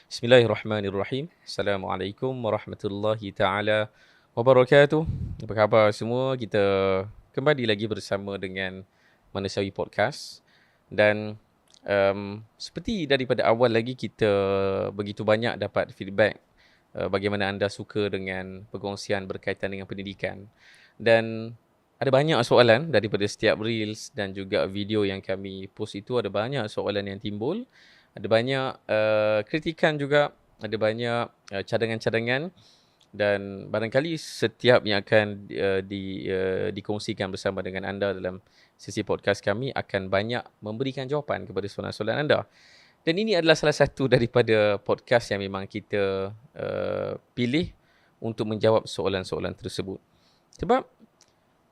Bismillahirrahmanirrahim. Assalamualaikum warahmatullahi taala wabarakatuh. Apa khabar semua? Kita kembali lagi bersama dengan Manusiawi Podcast. Dan seperti daripada awal lagi kita begitu banyak dapat feedback bagaimana anda suka dengan perkongsian berkaitan dengan pendidikan. Dan ada banyak soalan daripada setiap reels dan juga video yang kami post itu, ada banyak soalan yang timbul. Ada banyak kritikan juga, ada banyak cadangan-cadangan, dan barangkali setiap yang akan dikongsikan bersama dengan anda dalam sesi podcast kami akan banyak memberikan jawapan kepada soalan-soalan anda. Dan ini adalah salah satu daripada podcast yang memang kita pilih untuk menjawab soalan-soalan tersebut. Sebab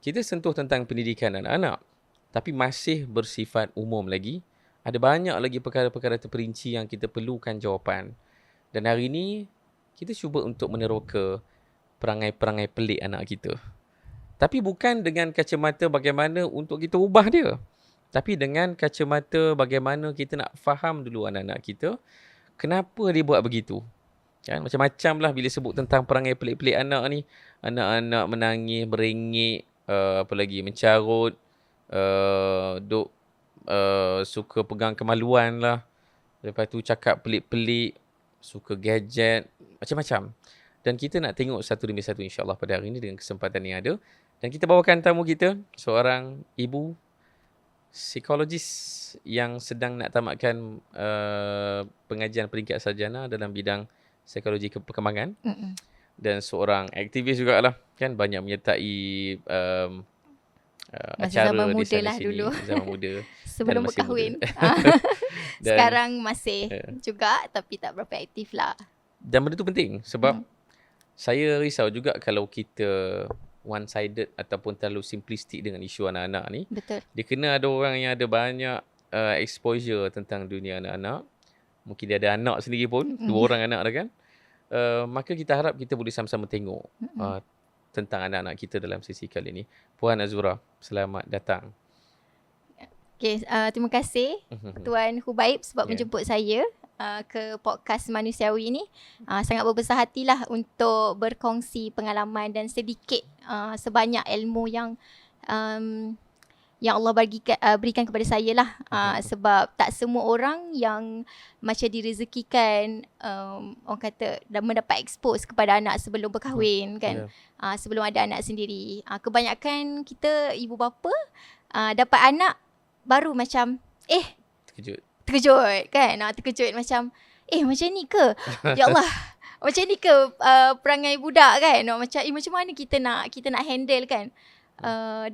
kita sentuh tentang pendidikan anak-anak, tapi masih bersifat umum lagi. Ada banyak lagi perkara-perkara terperinci yang kita perlukan jawapan. Dan hari ini, kita cuba untuk meneroka perangai-perangai pelik anak kita. Tapi bukan dengan kacamata bagaimana untuk kita ubah dia. Tapi dengan kacamata bagaimana kita nak faham dulu anak-anak kita, kenapa dia buat begitu. Kan? Macam-macam lah bila sebut tentang perangai pelik-pelik anak ni. Anak-anak menangis, merengek, apa lagi, mencarut, suka pegang kemaluan lah. Lepas tu cakap pelik-pelik, suka gadget, macam-macam. Dan kita nak tengok satu demi satu insyaAllah pada hari ini dengan kesempatan yang ada. Dan kita bawakan tamu kita, seorang ibu psikologis yang sedang nak tamatkan pengajian peringkat sarjana dalam bidang psikologi perkembangan. Dan seorang aktivis jugalah, kan, banyak menyertai acara zaman di muda sana lah sini, dulu. zaman muda. Sebelum masih berkahwin. Dan, Sekarang masih juga, tapi tak berapa aktif lah. Dan benda tu penting sebab saya risau juga kalau kita one-sided ataupun terlalu simplistik dengan isu anak-anak ni. Betul. Dia kena ada orang yang ada banyak exposure tentang dunia anak-anak. Mungkin dia ada anak sendiri pun, 2 orang anak dah kan. Maka kita harap kita boleh sama-sama tengok tentang anak-anak kita dalam sesi kali ini. Puan Azura, selamat datang. Okay, terima kasih Tuan Hubaib sebab menjemput saya ke podcast Manusiawi ni. Sangat berbesar hatilah untuk berkongsi pengalaman dan sedikit sebanyak ilmu yang Allah berikan kepada saya lah. Sebab tak semua orang yang macam direzekikan orang kata dan mendapat expose kepada anak sebelum berkahwin kan. Sebelum ada anak sendiri. Kebanyakan kita ibu bapa dapat anak baru macam terkejut kan. Terkejut macam macam ni ke? Ya Allah. Macam ni ke perangai budak kan? Macam mana kita nak handle kan?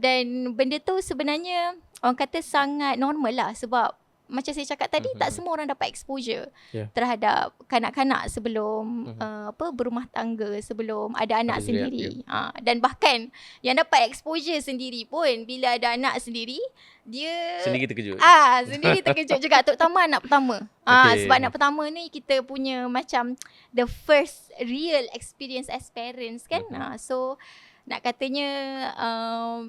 Dan benda tu sebenarnya orang kata sangat normal lah sebab macam saya cakap tadi tak semua orang dapat exposure terhadap kanak-kanak sebelum berumah tangga, sebelum ada anak sendiri. Dan bahkan yang dapat exposure sendiri pun bila ada anak sendiri dia sendiri terkejut. Sendiri terkejut juga, terutama anak pertama. Sebab anak pertama ni kita punya macam the first real experience as parents kan. So nak katanya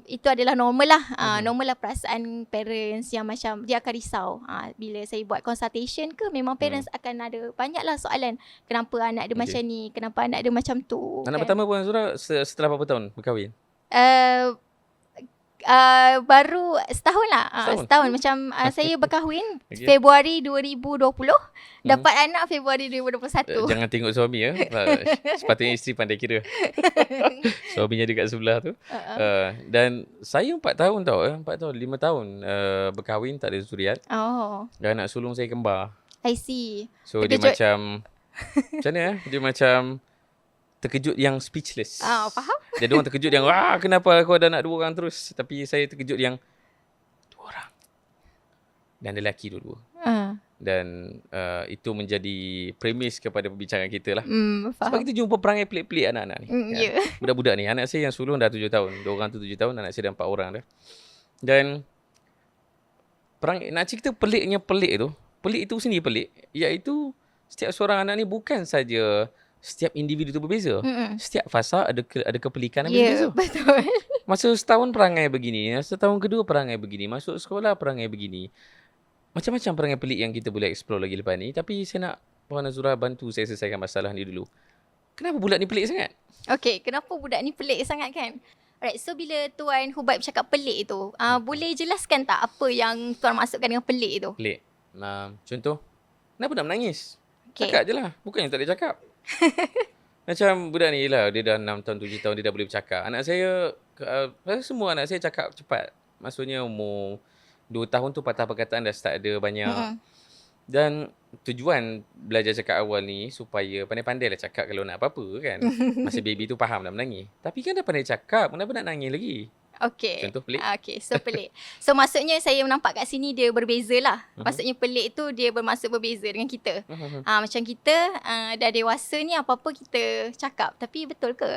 itu adalah normal lah. Normal lah perasaan parents yang macam dia akan risau. Bila saya buat consultation ke, memang parents akan ada banyak lah soalan. Kenapa anak dia macam ni? Kenapa anak dia macam tu? Anak pertama Puan Azura setelah berapa tahun berkahwin? Baru setahun lah. Setahun. Macam saya berkahwin Februari 2020. Dapat anak Februari 2021. Jangan tengok suami ya. Sepatutnya isteri pandai kira. Suaminya dekat sebelah tu. Dan saya 4 tahun tau. 4 tahun, 5 tahun berkahwin, tak ada zuriat. Dan anak sulung saya kembar. I see. So terkejut. Dia macam mana dia macam terkejut yang speechless. Faham? Dia orang terkejut yang kenapa aku ada anak 2 orang terus. Tapi saya terkejut yang 2 orang. Dan lelaki dua-dua. Dan itu menjadi premis kepada perbincangan kita lah. Sebab kita jumpa perangai pelik-pelik anak-anak ni. Budak-budak ni. Anak saya yang sulung dah 7 tahun. 2 orang tu 7 tahun. Anak saya dah 4 orang dah. Dan nak cerita peliknya pelik tu. Pelik itu sendiri pelik. Iaitu setiap seorang anak ni bukan saja setiap individu tu berbeza. Setiap fasa ada kepelikan yang berbeza. Betul. Masa setahun perangai begini, setahun kedua perangai begini, masuk sekolah perangai begini. Macam-macam perangai pelik yang kita boleh explore lagi lepas ni. Tapi saya nak Puan Azura bantu saya selesaikan masalah ni dulu. Kenapa budak ni pelik sangat? Okay, kenapa budak ni pelik sangat kan? Alright, so bila Tuan Hubaib cakap pelik tu, boleh jelaskan tak apa yang Tuan maksudkan dengan pelik tu? Pelik. Contoh, kenapa nak menangis? Okay. Cakap je lah. Bukannya tak boleh cakap. Macam budak ni lah, dia dah 6 tahun, 7 tahun, dia dah boleh bercakap. Anak saya, semua anak saya cakap cepat. Maksudnya umur 2 tahun tu patah perkataan dah start ada banyak. Dan tujuan belajar cakap awal ni supaya pandai-pandai lah cakap kalau nak apa-apa kan. Masa baby tu faham nak menangis. Tapi kan dah pandai cakap, kenapa nak nangis lagi? Okay. Contoh pelik. Okay, so pelik. So maksudnya saya nampak kat sini dia berbeza lah. Maksudnya pelik tu dia bermaksud berbeza dengan kita. Macam kita dah dewasa ni apa-apa kita cakap. Tapi betul ke?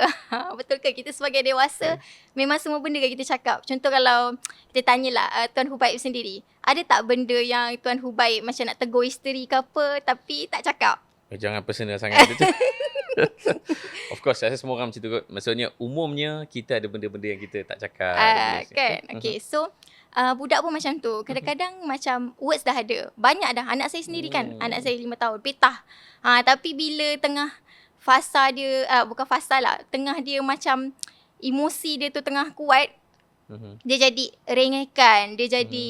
Betul ke kita sebagai dewasa memang semua benda kan kita cakap? Contoh kalau kita tanyalah Tuan Hubaib sendiri. Ada tak benda yang Tuan Hubaib macam nak tegur isteri ke apa tapi tak cakap? Jangan personal sangat tu. Of course, saya semua orang macam tu kot. Maksudnya umumnya kita ada benda-benda yang kita tak cakap. Kan? Okay, so budak pun macam tu. Kadang-kadang macam words dah ada. Banyak dah. Anak saya sendiri kan. Anak saya 5 tahun. Petah. Tapi bila tengah fasa dia, bukan fasa lah. Tengah dia macam emosi dia tu tengah kuat. Dia jadi rengekan. Dia jadi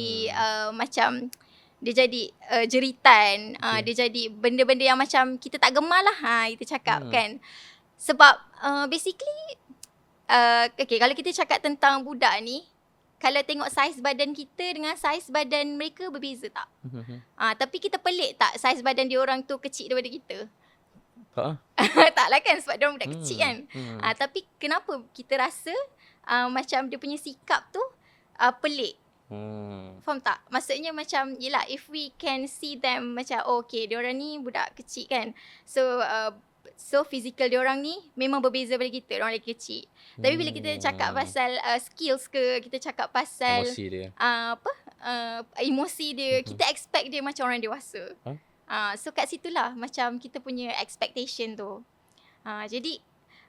macam... Dia jadi jeritan. Dia jadi benda-benda yang macam kita tak gemar lah. Kita cakap kan. Sebab basically, okay, kalau kita cakap tentang budak ni, kalau tengok saiz badan kita dengan saiz badan mereka berbeza tak? Tapi kita pelik tak saiz badan dia orang tu kecil daripada kita? Taklah kan sebab dia orang budak kecil kan. Tapi kenapa kita rasa macam dia punya sikap tu pelik? Faham tak? Maksudnya macam yelah, if we can see them macam okay, diorang ni budak kecil kan. So physical diorang ni memang berbeza daripada kita, diorang lagi kecil. Tapi bila kita cakap pasal skills ke, kita cakap pasal emosi dia. Emosi dia, kita expect dia macam orang dewasa. So kat situlah macam kita punya expectation tu. Jadi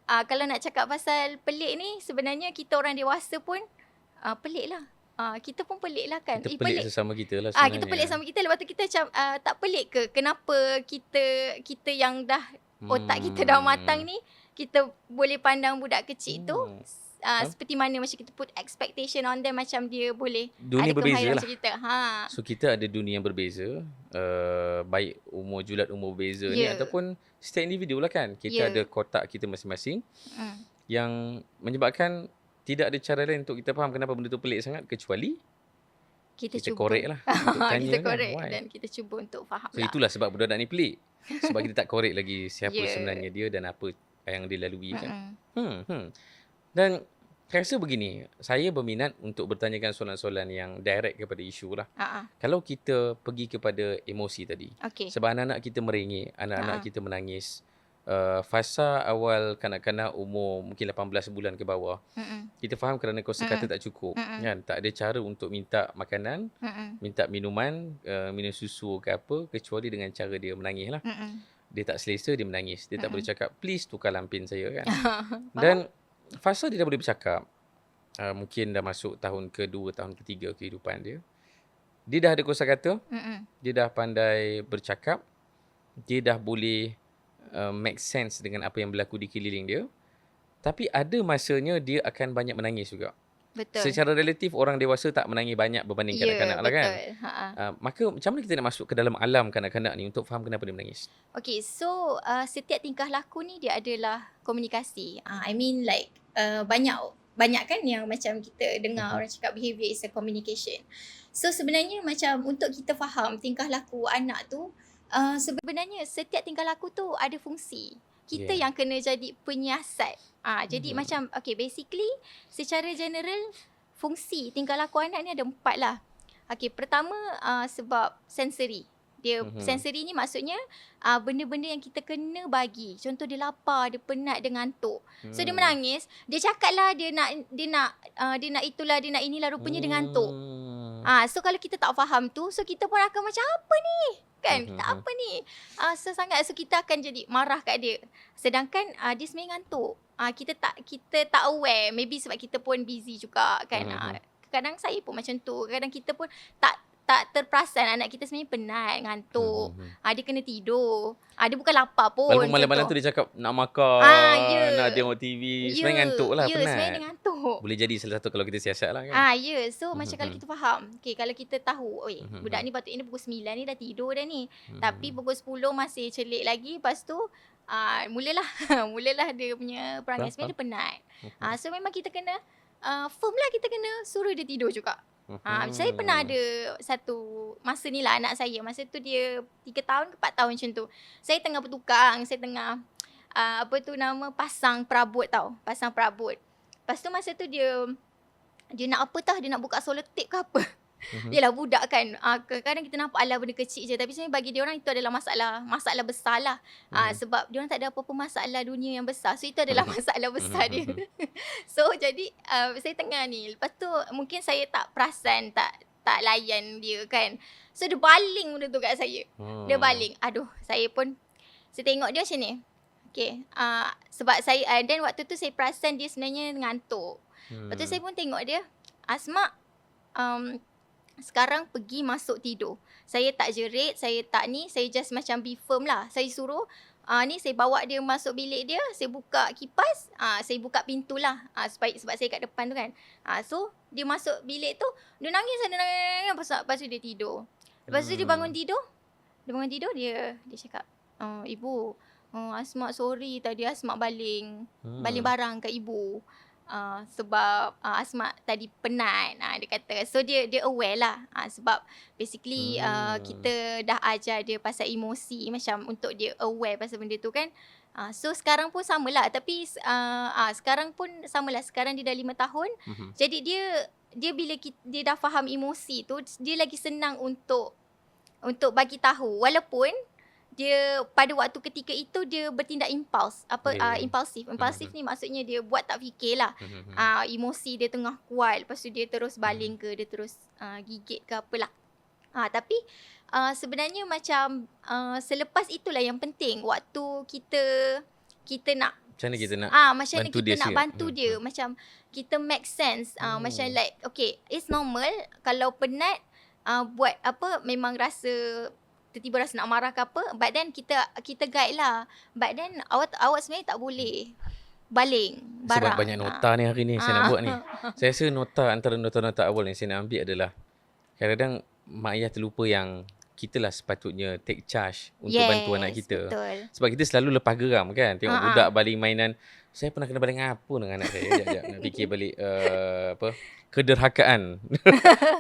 kalau nak cakap pasal pelik ni, sebenarnya kita orang dewasa pun pelik lah. Kita pun pelik lah kan. Kita pelik sesama kita lah sebenarnya. Kita pelik sama kita. Lepas tu kita macam tak pelik ke? Kenapa kita yang dah otak kita dah matang ni, kita boleh pandang budak kecil tu seperti mana macam kita put expectation on them, macam dia boleh dunia ada berbeza lah. macam kita. So kita ada dunia yang berbeza, baik julat umur berbeza ni ataupun setiap individu lah kan. Kita ada kotak kita masing-masing yang menyebabkan tidak ada cara lain untuk kita faham kenapa benda tu pelik sangat kecuali kita cuba korek lah untuk tanya kita kan, korek why? Dan kita cuba untuk faham So lah. itulah sebab budak ni pelik. Sebab kita tak korek lagi siapa sebenarnya dia dan apa yang dia lalui kan. Dan saya rasa begini, saya berminat untuk bertanyakan soalan-soalan yang direct kepada isu lah. Kalau kita pergi kepada emosi tadi, sebab anak-anak kita merengek, anak-anak kita menangis, fasa awal kanak-kanak umur mungkin 18 bulan ke bawah, kita faham kerana kosa kata tak cukup kan, tak ada cara untuk minta makanan, minta minuman, minum susu ke apa, kecuali dengan cara dia menangis lah. Dia tak selesa, dia menangis. Dia tak boleh cakap, please tukar lampin saya kan. Dan fasa dia dah boleh bercakap, mungkin dah masuk tahun ke-2, tahun ke-3 kehidupan dia. Dia dah ada kosa kata, dia dah pandai bercakap, dia dah boleh make sense dengan apa yang berlaku di keliling dia. Tapi ada masanya dia akan banyak menangis juga. Betul. Secara relatif orang dewasa tak menangis banyak berbanding kanak-kanak lah kan. Maka macam mana kita nak masuk ke dalam alam kanak-kanak ni untuk faham kenapa dia menangis? Okay, so setiap tingkah laku ni dia adalah komunikasi. I mean like banyak kan yang macam kita dengar orang cakap behavior is a communication. So sebenarnya macam untuk kita faham tingkah laku anak tu, sebenarnya setiap tingkah laku tu ada fungsi. Kita yang kena jadi penyiasat. Jadi macam okay, basically secara general fungsi tingkah laku anak ni ada 4 lah. Okay, pertama sebab sensory. Dia sensory ni maksudnya benda-benda yang kita kena bagi. Contoh dia lapar, dia penat, dia ngantuk. So dia menangis, dia cakap lah dia nak itulah, dia nak inilah, rupanya dia ngantuk. So kalau kita tak faham tu, so kita pun akan macam apa ni? Kan? Kita apa ni? So kita akan jadi marah kat dia. Sedangkan dia sebenarnya ngantuk. Kita tak aware. Maybe sebab kita pun busy juga kan. Kadang saya pun macam tu. Kadang kita pun tak terperasan anak kita sebenarnya penat, ngantuk. Dia kena tidur. Dia bukan lapar pun. Walaupun malam-malam tu dia cakap nak makan, nak tengok TV. Sebenarnya ngantuk lah, penat. sebenarnya dia ngantuk. Boleh jadi salah satu kalau kita siasat lah kan. So macam kalau kita faham. Okay, kalau kita tahu, budak ni patutnya pukul 9 ni dah tidur dah ni. Tapi pukul 10 masih celik lagi. Lepas tu, mulalah dia punya perangai. Sebenarnya dia penat. So memang kita kena, firm lah, kita kena suruh dia tidur juga. Saya pernah ada satu masa ni lah anak saya. Masa tu dia 3 tahun ke 4 tahun macam tu. Saya tengah bertukang. Saya tengah pasang perabot tau. Pasang perabot. Lepas tu masa tu dia nak apa tau. Dia nak buka selotip ke apa. Yelah budak kan. Kadang-kadang kita nampak alah benda kecil je. Tapi sebenarnya bagi dia orang itu adalah masalah besar lah. Sebab dia orang tak ada apa-apa masalah dunia yang besar. So itu adalah masalah besar dia. So jadi saya tengah ni. Lepas tu mungkin saya tak perasan, tak layan dia kan. So dia baling benda tu kat saya. Dia baling. Aduh, saya tengok dia macam ni. Okay. Sebab saya, dan waktu tu saya perasan dia sebenarnya ngantuk. Lepas tu saya pun tengok dia. Asma, sekarang pergi masuk tidur. Saya tak jerit, saya tak ni, saya just macam be firm lah. Saya suruh, ni saya bawa dia masuk bilik dia, saya buka kipas, saya buka pintu lah. Sebab saya kat depan tu kan. So, dia masuk bilik tu, dia nangis, lepas tu dia tidur. Lepas tu dia bangun tidur, dia cakap, ibu, Asma sorry tadi Asma baling barang kat ibu. Sebab Asma tadi penat, dia kata. So dia aware lah, sebab basically kita dah ajar dia pasal emosi, macam untuk dia aware pasal benda tu kan. So sekarang pun samalah. Tapi sekarang pun samalah. Sekarang dia dah 5 tahun. Jadi dia bila dia dah faham emosi tu, dia lagi senang untuk bagi tahu. Walaupun dia pada waktu ketika itu dia bertindak impulsif. Impulsif ni maksudnya dia buat tak fikir lah. Emosi dia tengah kuat, lepas tu dia terus baling ke, dia terus gigit ke apalah. Tapi sebenarnya macam selepas itulah yang penting, waktu kita nak macam mana kita nak bantu dia, bantu dia. Macam kita make sense. Macam like, okay, it's normal kalau penat, buat apa, memang tiba-tiba rasa nak marah ke apa, but then kita guide lah. But then awak sebenarnya tak boleh baling barang. Sebab banyak nota ni hari ni saya nak buat ni. Saya rasa antara nota-nota awal yang saya nak ambil adalah kadang-kadang mak ayah terlupa yang kita lah sepatutnya take charge untuk bantu anak kita. Betul. Sebab kita selalu lepas geram kan. Tengok budak baling mainan. Saya pernah kena baling apa dengan anak saya. Sekejap nak fikir balik kederhakaan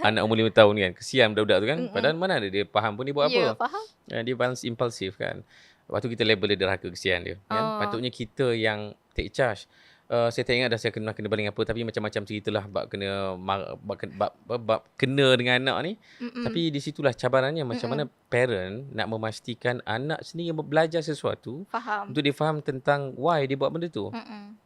anak umur 5 tahun kan. Kesian budak-budak tu kan. Padahal mana ada dia faham pun dia buat apa. Ya, faham. Dia impulsif kan. Waktu kita label dia derhaka, kesian dia kan. Patutnya kita yang take charge. Saya tak ingat dah saya kena baling apa, tapi macam-macam ceritalah bab kena dengan anak ni. Tapi di situlah cabarannya, macam mana parent nak memastikan anak sendiri belajar sesuatu, untuk dia faham tentang why dia buat benda tu.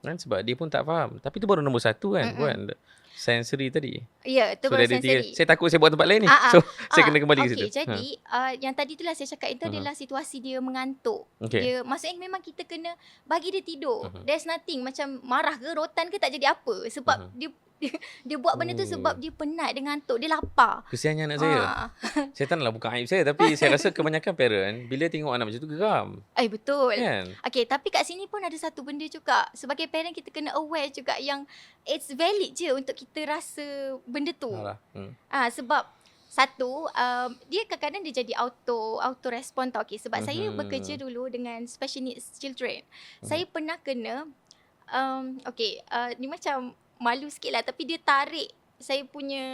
Kan, sebab dia pun tak faham. Tapi tu baru nombor 1 kan, bukan sensory tadi. Ya, itu baru sensory. Saya takut saya buat tempat lain ni. So saya kena kembali ke situ. Jadi yang tadi itulah saya cakap, itu adalah situasi dia mengantuk. Dia maksudnya memang kita kena bagi dia tidur. There's nothing macam marah ke, rotan ke, tak jadi apa. Sebab dia buat benda tu sebab dia penat, dia ngantuk, dia lapar. Kesiannya anak saya. Saya tak naklah buka aib saya, tapi saya rasa kebanyakan parent bila tengok anak macam tu geram. Betul. Kan? Okay, tapi kat sini pun ada satu benda juga. Sebagai parent kita kena aware juga yang it's valid je untuk kita rasa benda tu. Sebab satu, dia kadang-kadang dia jadi auto respond tau. Okay, sebab saya bekerja dulu dengan special needs children. Saya pernah kena ni macam malu sikit lah, tapi dia tarik saya punya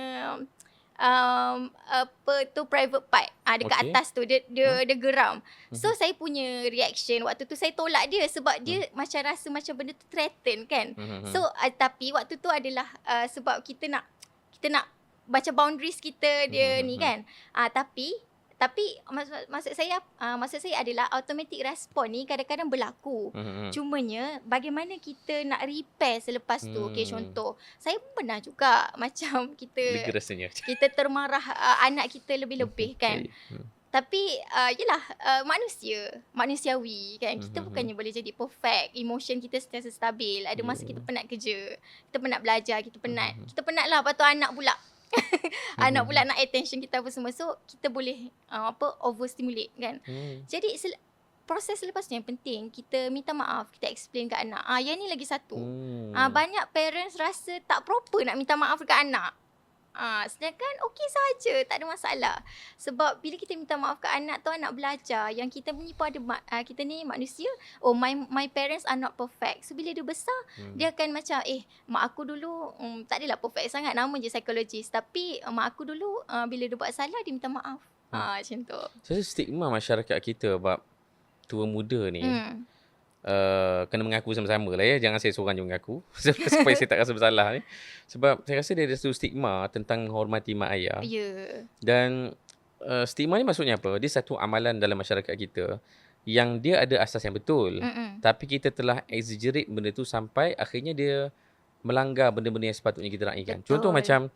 private part dekat atas tu, dia geram. So saya punya reaction waktu tu, saya tolak dia sebab dia macam rasa macam benda tu threaten kan. So tapi waktu tu adalah sebab kita nak baca boundaries kita dia ni kan. Tapi maksud saya adalah automatic respon ni kadang-kadang berlaku. Cumanya bagaimana kita nak repair selepas tu. Okay, contoh, saya pun pernah juga macam kita termarah anak kita lebih-lebih kan. Tapi yelah, manusiawi kan. Kita bukannya boleh jadi perfect. Emotion kita sentiasa stabil. Ada masa kita penat kerja, kita penat belajar, kita penat lah. Lepas tu anak pula Anak pula nak attention kita apa semua. So kita boleh overstimulate kan. Jadi proses lepas tu yang penting, kita minta maaf, kita explain kat anak. Yang ni lagi satu. Banyak parents rasa tak proper nak minta maaf dekat anak. Sedangkan okey saja, tak ada masalah. Sebab bila kita minta maaf kat anak tu, anak belajar yang kita ni pun ada kita ni manusia. Oh, my parents are not perfect. So bila dia besar, dia akan macam mak aku dulu tak adalah perfect sangat, nama je psychologist. Tapi mak aku dulu bila dia buat salah dia minta maaf. Macam tu. Saya stigma masyarakat kita bab tua muda ni kena mengaku sama-sama lah ya. Jangan saya seorang je mengaku supaya saya tak rasa bersalah ni. Sebab saya rasa dia ada satu stigma tentang menghormati mak ayah. Dan stigma ni maksudnya apa? Dia satu amalan dalam masyarakat kita yang dia ada asas yang betul. Tapi kita telah exaggerate benda tu sampai akhirnya dia melanggar benda-benda yang sepatutnya kita raikan. Contoh macam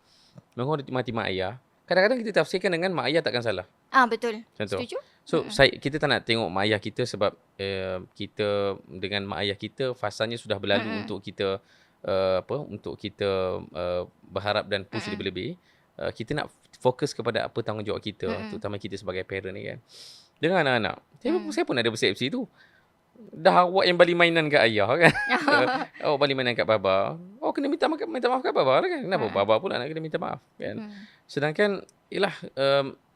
menghormati mak ayah. Kadang-kadang kita tafsirkan dengan mak ayah takkan salah. Betul. Contoh. Setuju? So kita tak nak tengok mak ayah kita sebab kita dengan mak ayah kita fasanya sudah berlalu untuk kita untuk kita berharap dan push lebih-lebih. Kita nak fokus kepada apa tanggungjawab kita, terutama kita sebagai parent ni kan. Dengan anak-anak. Saya pun ada persepsi tu. Dah awak yang balik mainan kat ayah kan. Awak balik mainan kat baba. Awak kena minta maaf kat baba lah kan. Kenapa baba pula nak kena minta maaf kan. Sedangkan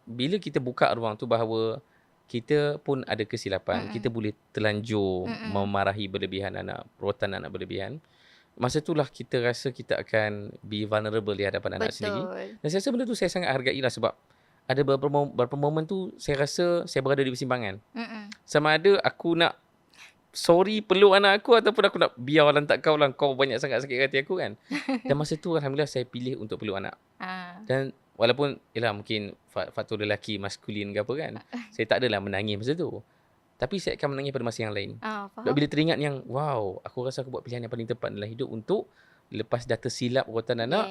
bila kita buka ruang tu bahawa kita pun ada kesilapan, kita boleh terlanjur memarahi berlebihan anak, rotan anak berlebihan. Masa itulah kita rasa kita akan be vulnerable di hadapan anak sendiri. Dan saya rasa benda tu saya sangat hargailah sebab ada beberapa momen tu saya rasa saya berada di persimpangan. Sama ada aku nak sorry peluk anak aku ataupun aku nak biar lantak kau lah, kau banyak sangat sakit hati aku kan. Dan masa tu alhamdulillah saya pilih untuk peluk anak. Dan walaupun mungkin faktor lelaki maskulin ke apa kan, saya tak adalah menangis masa tu. Tapi saya akan menangis pada masa yang lain. Bila teringat yang wow, aku rasa aku buat pilihan yang paling tepat dalam hidup untuk lepas dah tersilap rotan anak,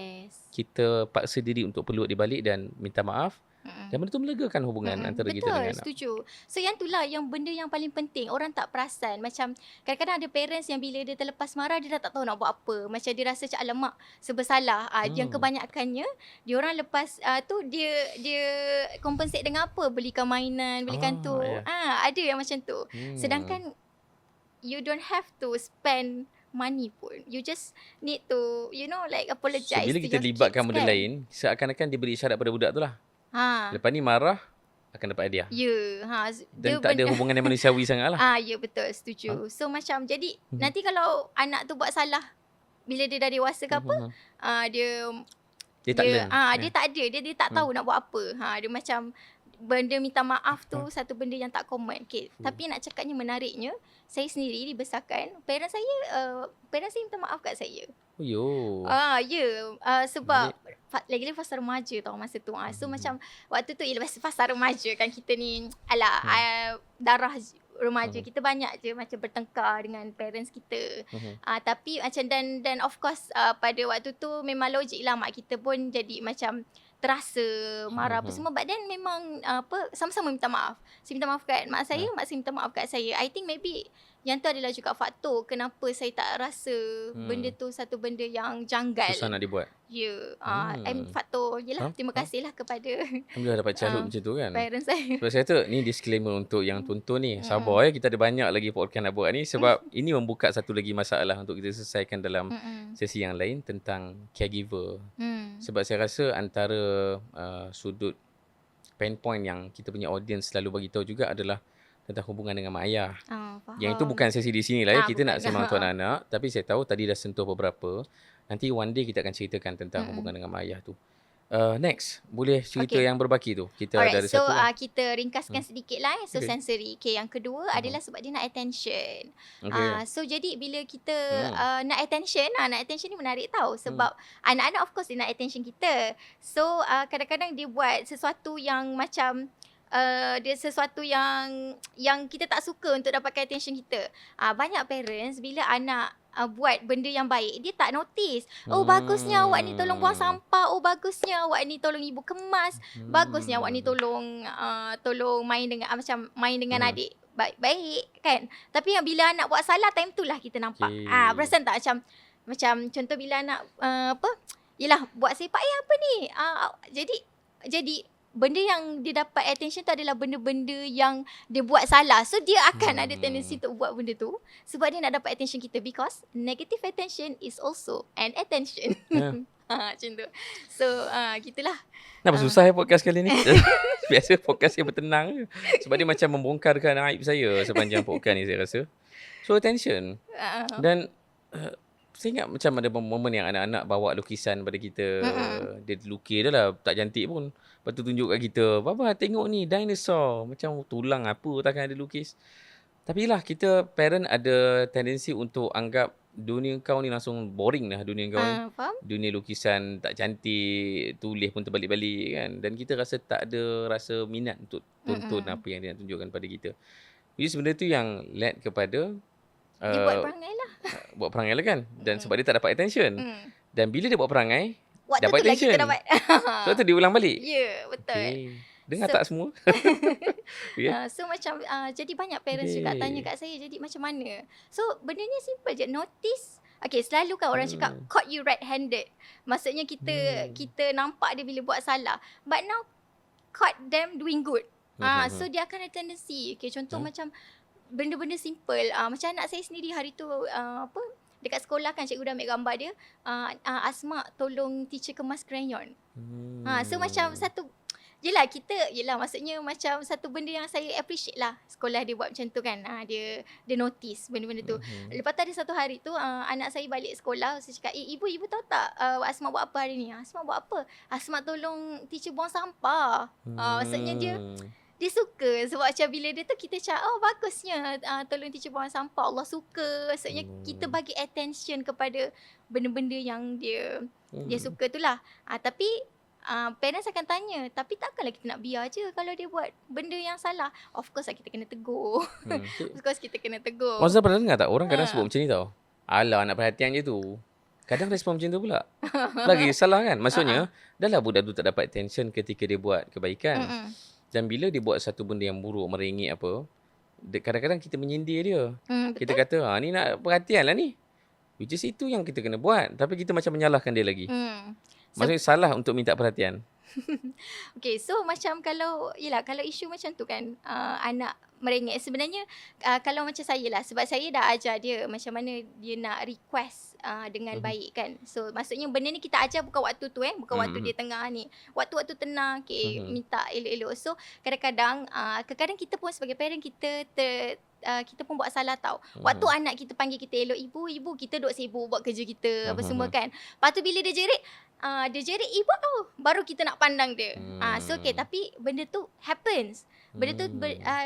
kita paksa diri untuk peluk dia balik dan minta maaf. Dan benda tu melegakan hubungan antara kita dengan anak. Betul, setuju. So yang itulah yang benda yang paling penting. Orang tak perasan. Macam kadang-kadang ada parents yang bila dia terlepas marah, dia dah tak tahu nak buat apa. Macam dia rasa macam alamak, sebersalah. Yang kebanyakannya, dia orang lepas tu dia compensate dengan apa? Belikan mainan, belikan tu. Ada yang macam tu. Sedangkan you don't have to spend money pun. You just need to, apologize. So, bila kita libatkan benda lain, seakan-akan dia beri isyarat pada budak tu lah. Lepas ni marah akan dapat hadiah. Dan tak ada hubungan yang manusiawi sangat lah. Ya betul, setuju. So macam jadi nanti kalau anak tu buat salah bila dia dah dewasa ke apa, dia tak learn. Dia tak ada, dia tak tahu nak buat apa. Dia macam benda minta maaf tu satu benda yang tak common. Tapi nak cakapnya menariknya, saya sendiri dibesarkan, parents saya minta maaf kat saya. Sebab lagi-lagi fasa remaja tau masa tu. So macam waktu tu fasa remaja kan, kita ni darah remaja, kita banyak je macam bertengkar dengan parents kita. Tapi macam dan of course pada waktu tu memang logik lah, mak kita pun jadi macam terasa marah apa semua. But then memang sama-sama minta maaf. Saya minta maaf kat mak saya, mak saya minta maaf kat saya. I think maybe yang tu adalah juga faktor kenapa saya tak rasa benda tu satu benda yang janggal. Susah nak dibuat. Faktor terima kasihlah kepada alhamdulillah dapat childhood macam tu kan. Parents saya. Sebab saya kata ni disclaimer untuk yang tonton ni. Sabar kita ada banyak lagi podcast nak buat ni sebab ini membuka satu lagi masalah untuk kita selesaikan dalam sesi yang lain tentang caregiver. Sebab saya rasa antara sudut pain point yang kita punya audience selalu bagi tahu juga adalah tentang hubungan dengan mak ayah. Yang itu bukan sesi di sini lah kita nak sembang tuan anak. Tapi saya tahu tadi dah sentuh beberapa. Nanti one day kita akan ceritakan tentang hubungan dengan mak ayah tu. Next, boleh cerita yang berbaki tu. Kita ada so, satu. Kita ringkaskan sedikit lah. So sensory. Yang kedua adalah sebab dia nak attention. So jadi bila kita nak attention ni menarik tau. Sebab anak-anak of course dia nak attention kita. So kadang-kadang dia buat sesuatu yang macam dia sesuatu yang kita tak suka untuk dapatkan attention kita. Banyak parents bila anak buat benda yang baik, dia tak notice. Oh bagusnya awak ni tolong buang sampah. Oh bagusnya awak ni tolong ibu kemas. Bagusnya awak ni tolong main dengan main dengan adik. Baik kan. Tapi bila anak buat salah, time tu lah kita nampak. Perasan tak macam contoh bila anak yelah buat sepak apa ni? Jadi benda yang dia dapat attention tu adalah benda-benda yang dia buat salah. So dia akan ada tendency untuk buat benda tu sebab dia nak dapat attention kita, because negative attention is also an attention. Macam tu. So gitulah. Kenapa susah podcast kali ni? Biasa podcast yang bertenang je. Sebab dia macam membongkarkan aib saya sepanjang podcast ni, saya rasa. So attention. Dan saya ingat macam ada momen yang anak-anak bawa lukisan pada kita. Dia lukis dah lah, tak cantik pun. Lepas tu tunjuk kat kita, Baba tengok ni dinosaur. Macam tulang apa takkan ada lukis. Tapi lah kita parent ada tendensi untuk anggap dunia kau ni langsung boring lah dunia kau ni. Faham? Dunia lukisan tak cantik, tulis pun terbalik-balik kan. Dan kita rasa tak ada rasa minat untuk tonton apa yang dia nak tunjukkan pada kita. Jadi sebenarnya tu yang led kepada Dia buat perangai lah. buat perangai lah kan. Dan sebab dia tak dapat attention. Dan bila dia buat perangai, Waktu dapat tu lah attention. kita dapat. So tu dia ulang balik. Ya, betul. Okay. Dengar So- tak semua? So macam jadi banyak parents juga tanya kat saya, jadi macam mana? So benda ni simple je, notice. Okay, selalu kan orang cakap caught you red-handed. Maksudnya kita nampak dia bila buat salah. But now caught them doing good. So dia akan ada tendency. Okay, contoh macam benda-benda simple. Macam anak saya sendiri hari tu dekat sekolah kan cikgu dah ambil gambar dia. Asma tolong teacher kemas crayon. So macam satu, yelah maksudnya macam satu benda yang saya appreciate lah. Sekolah dia buat macam tu kan. Dia notice benda-benda tu. Lepas tu ada satu hari tu anak saya balik sekolah. Saya cakap, ibu tahu tak Asma buat apa hari ni? Asma buat apa? Asma tolong teacher buang sampah. Maksudnya dia suka. Sebab macam bila dia tu kita cakap, bagusnya tolong teacher buang sampah. Allah suka. Maksudnya kita bagi attention kepada benda-benda yang dia suka tu lah. Tapi parents akan tanya, tapi takkanlah kita nak biar je kalau dia buat benda yang salah. Of course lah kita kena tegur. Of course kita kena tegur. Mazhar pernah dengar tak? Orang kadang sebut macam ni tau. Alah, nak perhatian je tu. Kadang respon macam tu pula. Lagi salah kan? Maksudnya, dah lah budak tu tak dapat attention ketika dia buat kebaikan. Dan bila dia buat satu benda yang buruk, merengek apa, kadang-kadang kita menyindir dia. Kita kata, ni nak perhatian lah ni. Which is itu yang kita kena buat. Tapi kita macam menyalahkan dia lagi. Maksudnya salah untuk minta perhatian. Okay, so macam kalau isu macam tu kan, anak merengek, sebenarnya kalau macam saya lah, sebab saya dah ajar dia macam mana dia nak request dengan baik kan. So maksudnya benda ni kita ajar bukan waktu tu bukan waktu dia tengah ni, waktu-waktu tenang, minta elok-elok. So kadang-kadang kita pun sebagai parent kita pun buat salah tau. Waktu anak kita panggil kita elok, ibu kita duk sibuk buat kerja kita apa semua kan. Lepas tu bila dia jerit ibu tau, baru kita nak pandang dia. So okay, tapi benda tu happens. Benda tu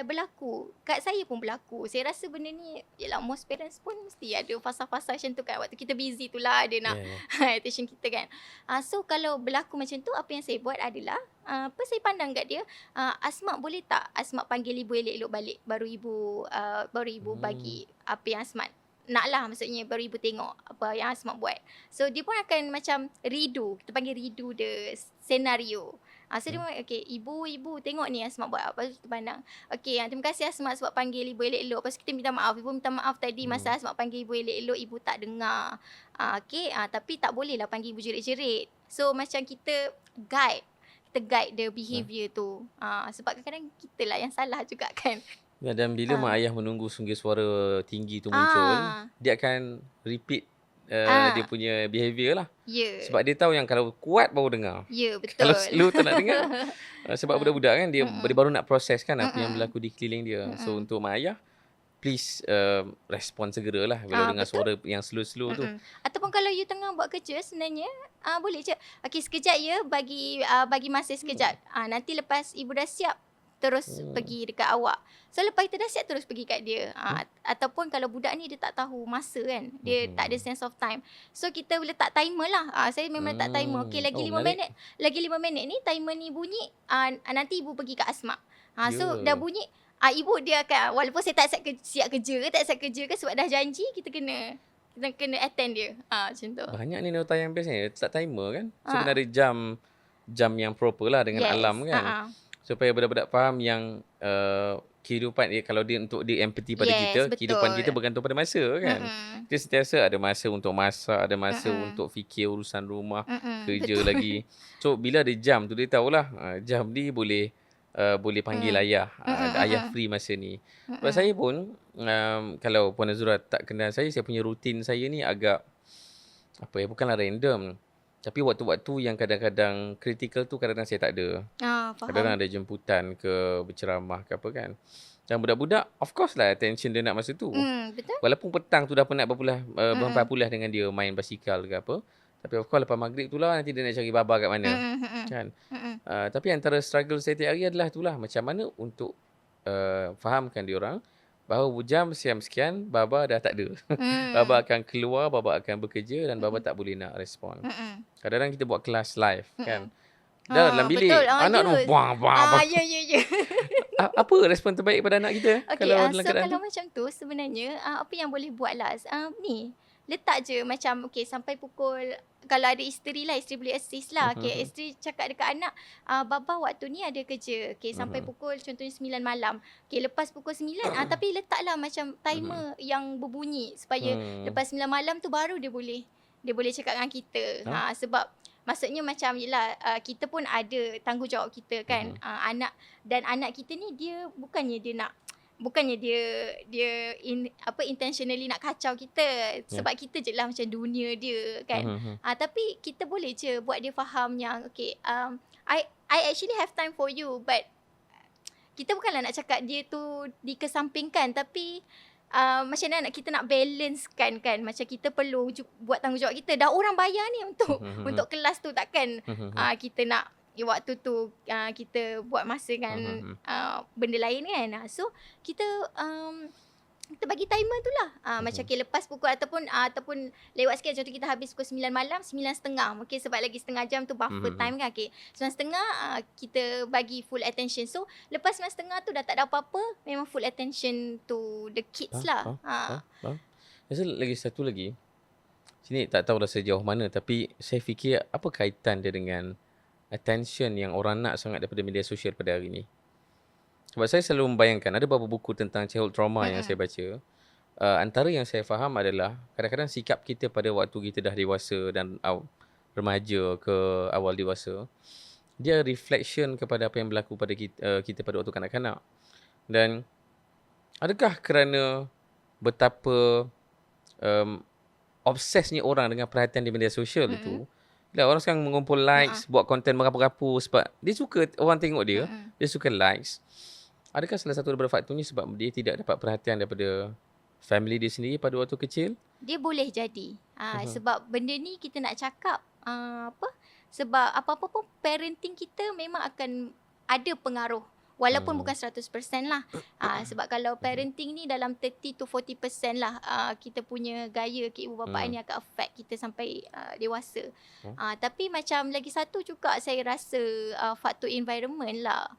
berlaku. Kat saya pun berlaku. Saya rasa benda ni, yelah, most parents pun mesti ada fasa-fasa macam tu kan. Waktu kita busy tu lah dia nak attention kita kan. So kalau berlaku macam tu, apa yang saya buat adalah saya pandang kat dia, Asma boleh tak Asma panggil ibu elok-elok balik, baru ibu bagi apa yang Asma nak lah, maksudnya baru ibu tengok apa yang Asma buat. So dia pun akan macam redo, kita panggil redo the scenario. So dia pun, okay, ibu tengok ni Asma buat apa. Lepas tu kita pandang, okay, terima kasih Asma sebab panggil ibu elok-elok. Lepas tu kita minta maaf, ibu minta maaf tadi masa Asma panggil ibu elok-elok, ibu tak dengar. Okay, tapi tak boleh lah panggil ibu jerit-jerit. So macam kita guide the behaviour tu. Sebab kadang-kadang kita lah yang salah juga kan. Dan bila mak ayah menunggu sungguh suara tinggi tu muncul, dia akan repeat dia punya behaviour lah. Sebab dia tahu yang kalau kuat baru dengar. Betul. Kalau slow tak nak dengar. Sebab budak-budak kan dia baru nak proses kan apa yang berlaku di keliling dia. So untuk mak ayah, please respon segeralah bila dengar suara yang slow-slow tu. Ataupun kalau you tengah buat kerja sebenarnya, boleh je. Okay, sekejap ya, bagi masa sekejap. Nanti lepas ibu dah siap, terus pergi dekat awak. So lepas kita dah siap, terus pergi kat dia. Ataupun kalau budak ni dia tak tahu masa kan, dia tak ada sense of time. So kita letak timer lah. Saya memang letak timer. Okay, lagi 5 minit. Lagi 5 minit ni timer ni bunyi, nanti ibu pergi kat Asma. So dah bunyi, ibu dia akan, walaupun saya tak siap kerja ke, sebab dah janji, kita kena attend dia. Macam tu. Banyak ni nota yang best ni, letak timer kan. So kena ada jam yang proper lah dengan alarm kan. Supaya budak-budak faham yang kehidupan dia, kalau dia untuk dia empathy pada Yes, kita, kehidupan kita betul. bergantung pada masa kan. Mm-mm. Dia sentiasa ada masa untuk masak, ada masa Mm-mm. untuk fikir urusan rumah, Mm-mm. kerja Betul. lagi. So bila ada jam tu dia tahulah jam ni boleh panggil Mm. ayah. Mm-mm. Ayah Mm-mm. free masa ni. Sebab Mm-mm. saya pun kalau Puan Azura tak kenal saya punya rutin saya ni agak bukanlah random. Tapi waktu-waktu yang kadang-kadang kritikal tu kadang-kadang saya tak ada. Kadang-kadang Faham. ada jemputan ke berceramah ke apa kan. Dan budak-budak of course lah attention dia nak masa tu. Betul. Walaupun petang tu dah penat Mm-mm. berpulas dengan dia main basikal ke apa. Tapi of course lepas maghrib tu lah nanti dia nak cari baba kat mana. Mm-mm. Mm-mm. Kan. Mm-mm. Tapi antara struggle saya tiap hari adalah itulah macam mana untuk fahamkan diorang bahawa jam sekian baba dah tak ada. Baba akan keluar, baba akan bekerja dan baba tak boleh nak respon. Mm-mm. Kadang-kadang kita buat kelas live kan. Mm-mm. Dah dalam bilik Betul. anak tu Yes. buang buang. Ya. Apa respon terbaik pada anak kita Okay, kalau dalam so keadaan kalau tu? macam tu sebenarnya apa yang boleh buat lah, ni letak je macam okay sampai pukul, kalau ada isteri lah, isteri boleh assist lah. Okay, isteri cakap dekat anak, baba waktu ni ada kerja. Okay, sampai pukul contohnya 9 malam. Okay, lepas pukul 9, tapi letaklah macam timer yang berbunyi supaya lepas 9 malam tu baru dia boleh cakap dengan kita. Sebab maksudnya macam yelah, kita pun ada tanggungjawab kita kan. Anak kita ni dia bukannya dia intentionally nak kacau kita, sebab kita je lah macam dunia dia kan. Tapi kita boleh je buat dia faham yang okay, I actually have time for you, but kita bukanlah nak cakap dia tu dikesampingkan, tapi macam mana kita nak balancekan kan. Macam kita perlu buat tanggungjawab kita. Dah orang bayar ni untuk kelas tu, takkan kita nak waktu tu kita buat masa dengan benda lain kan. So kita bagi timer tu lah. Macam okay, lepas pukul ataupun lewat sikit, contoh kita habis pukul 9 malam, 9.30. Okay, sebab lagi setengah jam tu buffer time kan. Okay, 9.30 kita bagi full attention. So lepas 9.30 tu dah tak ada apa-apa, memang full attention to the kids lah. Rasa lagi satu lagi, sini tak tahu dah sejauh mana, tapi saya fikir apa kaitan dia dengan attention yang orang nak sangat daripada media sosial pada hari ni. Sebab saya selalu membayangkan, ada beberapa buku tentang childhood trauma yang saya baca. Antara yang saya faham adalah kadang-kadang sikap kita pada waktu kita dah dewasa dan remaja ke awal dewasa, dia reflection kepada apa yang berlaku pada kita pada waktu kanak-kanak. Dan adakah kerana betapa obsesnya orang dengan perhatian di media sosial itu, orang sekarang mengumpul likes, buat konten merapu-rapu sebab dia suka orang tengok dia, dia suka likes. Adakah salah satu daripada faktornya sebab dia tidak dapat perhatian daripada family dia sendiri pada waktu kecil? Dia boleh jadi. Sebab benda ni kita nak cakap sebab apa-apa pun parenting kita memang akan ada pengaruh. Walaupun bukan 100% lah. Sebab kalau parenting ni dalam 30 to 40% lah kita punya gaya ibu bapa ni akan affect kita sampai dewasa. Tapi macam lagi satu juga saya rasa faktor environment lah.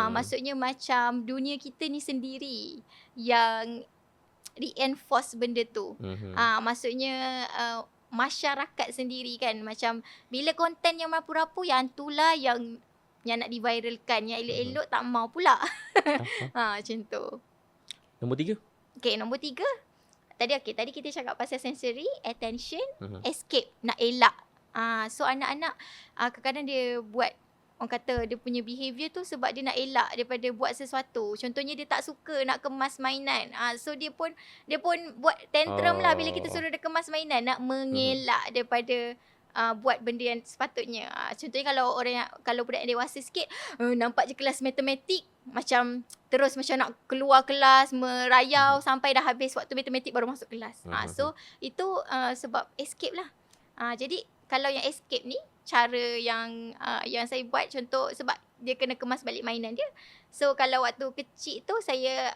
Maksudnya macam dunia kita ni sendiri yang reinforce benda tu. Maksudnya masyarakat sendiri kan, macam bila konten yang merapu-rapu, yang itulah yang nak diviralkan, yang elok-elok tak mau pula. Macam tu. Nombor 3. Okay, nombor 3. Tadi kita cakap pasal sensory, attention, escape, nak elak. So anak-anak kadang-kadang dia buat, orang kata dia punya behaviour tu sebab dia nak elak daripada buat sesuatu. Contohnya dia tak suka nak kemas mainan. So dia pun buat tantrum lah bila kita suruh dia kemas mainan, nak mengelak daripada buat benda yang sepatutnya. Contohnya kalau budak yang dewasa sikit, nampak je kelas matematik macam terus macam nak keluar kelas, merayau sampai dah habis waktu matematik baru masuk kelas. So itu sebab escape lah. Jadi kalau yang escape ni, cara yang saya buat, contoh sebab dia kena kemas balik mainan dia. So kalau waktu kecil tu saya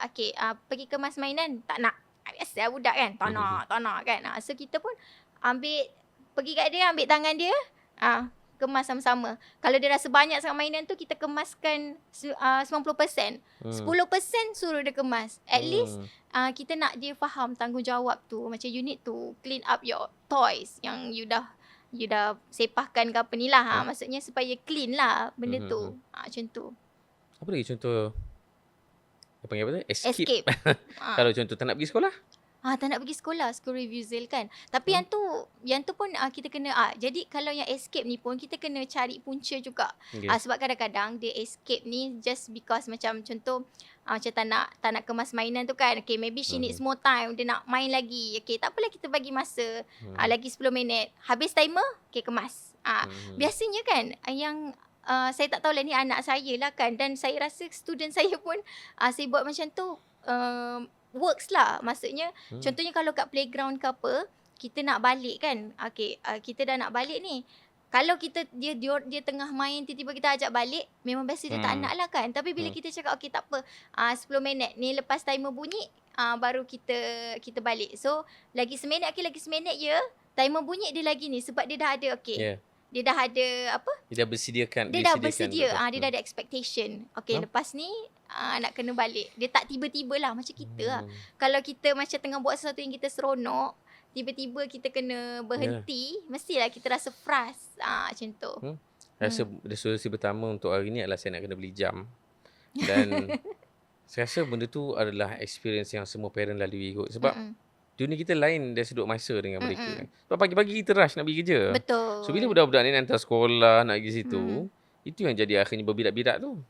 pergi kemas mainan, tak nak. Biasa budak kan, tak nak kan. So kita pun pergi kat dia, ambil tangan dia, kemas sama-sama. Kalau dia rasa banyak sangat mainan tu, kita kemaskan 90%. 10% suruh dia kemas. At least kita nak dia faham tanggungjawab tu. Macam you need to clean up your toys yang you dah sepahkan ke apa ni lah. Maksudnya supaya clean lah benda tu. Macam tu. Apa lagi contoh Dia panggil apa tu? Escape. Escape. Kalau contoh tak nak pergi sekolah. Tak nak pergi sekolah, school refusal kan. Tapi yang tu pun kita kena jadi kalau yang escape ni pun kita kena cari punca juga. Okay. Sebab kadang-kadang dia escape ni just because macam contoh macam tak nak kemas mainan tu kan. Okay, maybe she needs more time, dia nak main lagi. Okay, tak apalah kita bagi masa lagi 10 minit. Habis timer, okay, kemas. Biasanya kan yang saya tak tahulah ni anak saya lah kan, dan saya rasa student saya pun saya buat macam tu works lah. Maksudnya contohnya kalau kat playground ke apa, kita nak balik kan. Okay, kita dah nak balik ni. Kalau kita dia tengah main, tiba-tiba kita ajak balik, memang biasa dia tak nak lah kan. Tapi bila kita cakap okay tak apa, 10 minit ni lepas timer bunyi, baru kita balik. So lagi seminit, lagi seminit je, timer bunyi dia lagi ni sebab dia dah ada dia dah ada apa? Dia dah bersediakan. Dia dah bersedia. Dia dah ada expectation. Okay, lepas ni nak kena balik. Dia tak tiba-tiba lah macam kita lah. Kalau kita macam tengah buat sesuatu yang kita seronok, tiba-tiba kita kena berhenti, mestilah kita rasa frust. Macam tu. Rasa resolusi pertama untuk hari ni adalah saya nak kena beli jam. Dan saya rasa benda tu adalah experience yang semua parent lalui kot. Sebab dunia kita lain dari sudut masa dengan mereka. Sebab pagi-pagi kita rush nak pergi kerja. Betul. So bila budak-budak ni nak hantar sekolah, nak pergi situ, itu yang jadi akhirnya berbidak-bidak tu.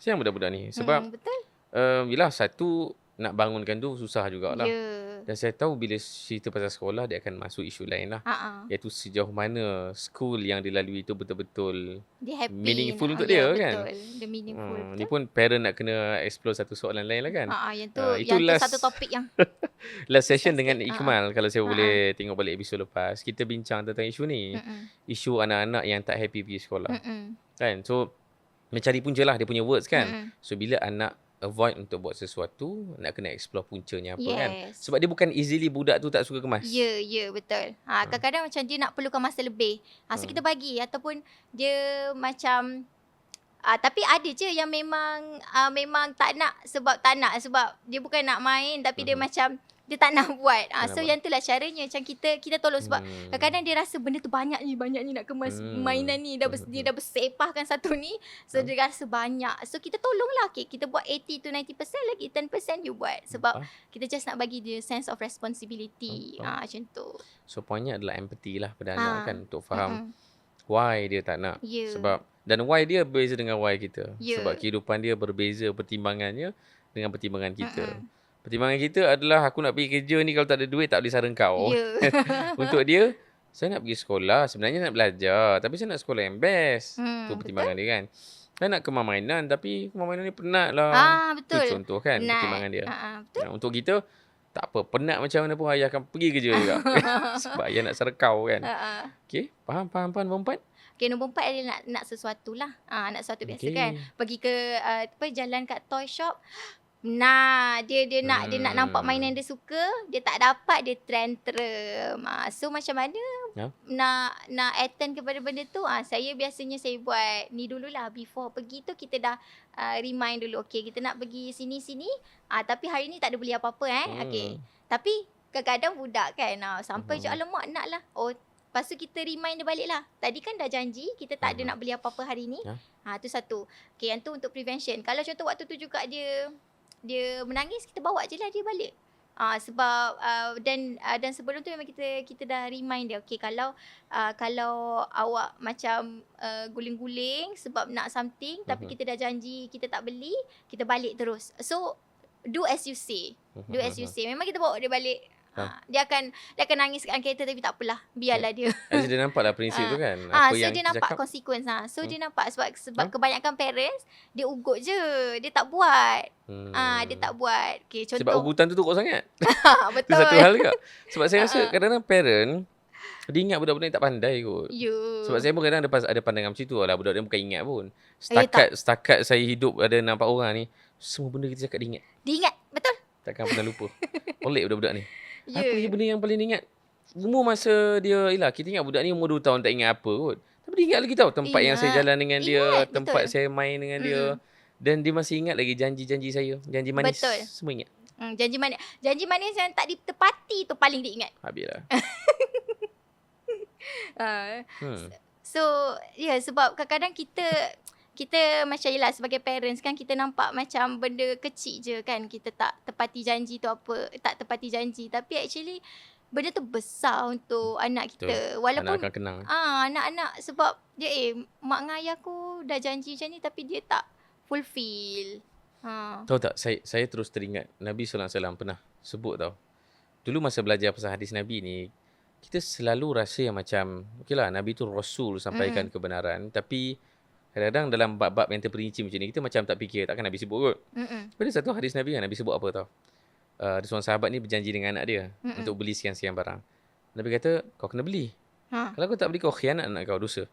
Siang budak-budak ni. Sebab betul. Yelah, satu nak bangunkan tu susah jugalah. Dan saya tahu bila cerita pasal sekolah, dia akan masuk isu lain lah. Iaitu sejauh mana school yang dilalui itu betul-betul dia happy, meaningful untuk dia kan. Betul. Dia meaningful. Ni pun parent nak kena explore satu soalan lain lah kan. Yang tu satu topik yang last session dengan Ikmal, kalau saya boleh tengok balik episod lepas, kita bincang tentang isu ni. Isu anak-anak yang tak happy pergi sekolah. Kan? So mencari punca lah dia punya words kan. So bila anak avoid untuk buat sesuatu, nak kena explore puncanya apa kan. Sebab dia bukan easily budak tu tak suka kemas. Ya, betul. Kadang-kadang macam dia nak perlukan masa lebih. So kita bagi, ataupun dia macam tapi ada je yang memang tak nak sebab dia bukan nak main, tapi dia macam dia tak nak buat. So yang itulah caranya macam kita tolong. Sebab kadang-kadang dia rasa benda tu banyak ni nak kemas mainan ni, dia dah bersepahkan satu ni. So dia rasa banyak. So kita tolonglah. Okay, kita buat 80 to 90%, lagi 10% you buat. Sebab kita just nak bagi dia sense of responsibility. Macam tu. So poinnya adalah empathy lah pada anak kan, untuk faham why dia tak nak. Sebab dan why dia berbeza dengan why kita. Sebab kehidupan dia berbeza pertimbangannya dengan pertimbangan kita. Pertimbangan kita adalah aku nak pergi kerja ni, kalau tak ada duit tak boleh sara kau. Untuk dia, saya nak pergi sekolah, sebenarnya nak belajar, tapi saya nak sekolah yang best. Itu pertimbangan dia kan. Saya nak kemas mainan, tapi kemas mainan ni penat lah. Betul. Itu contoh kan pertimbangan dia. Untuk kita, tak apa, penat macam mana pun ayah akan pergi kerja juga. Sebab ayah nak sara kau kan. Okay, faham perempuan? Okay, nombor 4 adalah nak sesuatu lah. Nak sesuatu biasa kan. Pergi ke jalan kat toy shop. Dia nak nampak mainan dia suka, dia tak dapat, dia tantrum. So macam mana nak attend kepada benda tu? Saya biasanya saya buat ni dululah, before pergi tu kita dah remind dulu. Okay, kita nak pergi sini. Tapi hari ni tak ada beli apa-apa Okay. Tapi kadang-kadang budak kan sampai je alamak nak lah. Lepas tu kita remind dia balik lah. Tadi kan dah janji kita tak ada nak beli apa-apa hari ni. Tu satu. Okay, yang tu untuk prevention. Kalau contoh waktu tu juga dia menangis, kita bawa je lah dia balik. Sebab dan sebelum tu memang kita dah remind dia. Okay, kalau awak macam guling-guling sebab nak something, tapi kita dah janji kita tak beli, kita balik terus. So do as you say. Memang kita bawa dia balik. Dia akan nangis kat kereta, tapi tak apalah, biarlah dia. Dia nampak lah prinsip tu kan. So dia nampak consequence. So dia nampak sebab kebanyakan parents dia ugut je, dia tak buat. Dia tak buat. Okay, contoh. Sebab ugutan tu teruk sangat. Betul. Itu satu hal juga. Sebab saya rasa kadang-kadang parent dia ingat budak-budak ni tak pandai kot. Sebab saya pun kadang ada pandangan macam tu lah. Budak dia bukan ingat pun. Setakat saya hidup ada nampak orang ni, semua benda kita cakap dia ingat. Dia ingat, betul. Takkan pernah lupa. Pelik budak-budak ni. Apa je benda yang paling dia ingat? Umur masa dia, kita ingat budak ni umur 2 tahun tak ingat apa kot. Tapi dia ingat lagi tahu tempat yang saya jalan dengan dia, tempat saya main dengan dia. Dan dia masih ingat lagi janji-janji saya. Janji manis. Betul. Semua ingat. Janji manis yang tak ditepati tu paling dia ingat. Habislah. So, sebab kadang-kadang kita kita macam yelah sebagai parents kan kita nampak macam benda kecil je kan. Kita tak tepati janji tu apa. Tak tepati janji. Tapi actually benda tu besar untuk anak kita. Walaupun anak akan kenang. anak-anak sebab dia mak dengan ayah aku dah janji macam ni tapi dia tak fulfill. Tahu tak, saya terus teringat Nabi SAW pernah sebut tau. Dulu masa belajar pasal hadis Nabi ni, kita selalu rasa yang macam, okeylah Nabi tu Rasul sampaikan kebenaran. Tapi kadang-kadang dalam bab-bab yang terperinci macam ni, kita macam tak fikir, takkan Nabi sebut kot. Pada satu hadis Nabi kan, Nabi sebut apa tau. Ada seorang sahabat ni berjanji dengan anak dia untuk beli sekian-sekian barang. Nabi kata, kau kena beli. Kalau kau tak beli, kau khianat anak kau, dosa.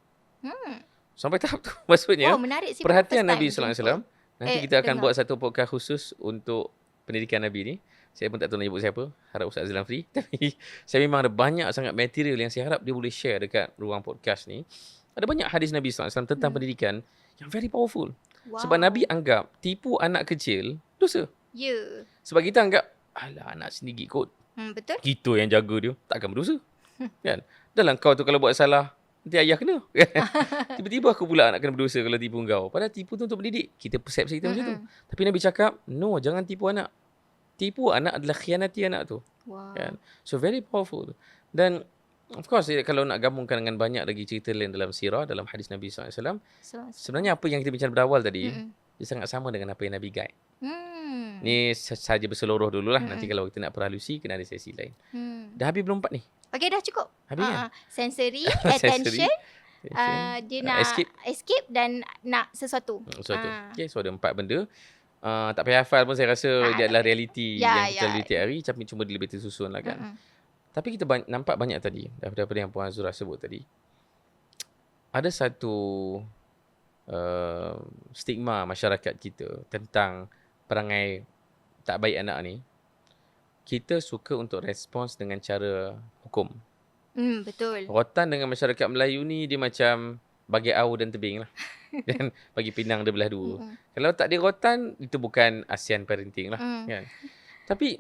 Sampai tahap tu. Maksudnya, menarik sih, perhatian Nabi SAW. Nanti kita akan dengar. buat satu podcast khusus untuk pendidikan Nabi ni. Saya pun tak tahu nak nyebut siapa. Harap Ustaz Azlan free. Tapi saya memang ada banyak sangat material yang saya harap dia boleh share dekat ruang podcast ni. Ada banyak hadis Nabi SAW tentang pendidikan yang very powerful. Wow. Sebab Nabi anggap tipu anak kecil dosa. Ya. Sebab kita anggap, alah anak sendiri kot. Betul. Kita yang jaga dia. Takkan berdosa. Kan? Dalam kau tu kalau buat salah, nanti ayah kena. Tiba-tiba aku pula nak kena berdosa kalau tipu kau. Padahal tipu tu untuk mendidik. Kita persepsi kita macam tu. Tapi Nabi cakap, no, jangan tipu anak. Tipu anak adalah khianati anak tu. Wow. Kan? So very powerful. Dan of course kalau nak gabungkan dengan banyak lagi cerita lain dalam sirah, dalam hadis Nabi SAW, sebenarnya apa yang kita bincang berawal tadi, dia sangat sama dengan apa yang Nabi guide. Ni saja berseluruh dululah. Nanti kalau kita nak perhalusi, kena ada sesi lain. Dah habis belum 4 ni? Okay, dah cukup. Habis kan? Sensory, attention. Dia nak escape dan nak sesuatu. Okay, so ada 4 benda. Tak payah hafal pun saya rasa dia adalah realiti yang kita lalui tiap hari. Tapi cuma dia lebih tersusun lah kan. Tapi kita nampak banyak tadi, daripada yang Puan Azura sebut tadi. Ada satu stigma masyarakat kita tentang perangai tak baik anak ni. Kita suka untuk respons dengan cara hukum. Betul. Rotan dengan masyarakat Melayu ni dia macam bagi au dan tebing lah. Dan bagi pinang dia belah dua. Kalau tak ada rotan, itu bukan ASEAN parenting lah. Kan? Tapi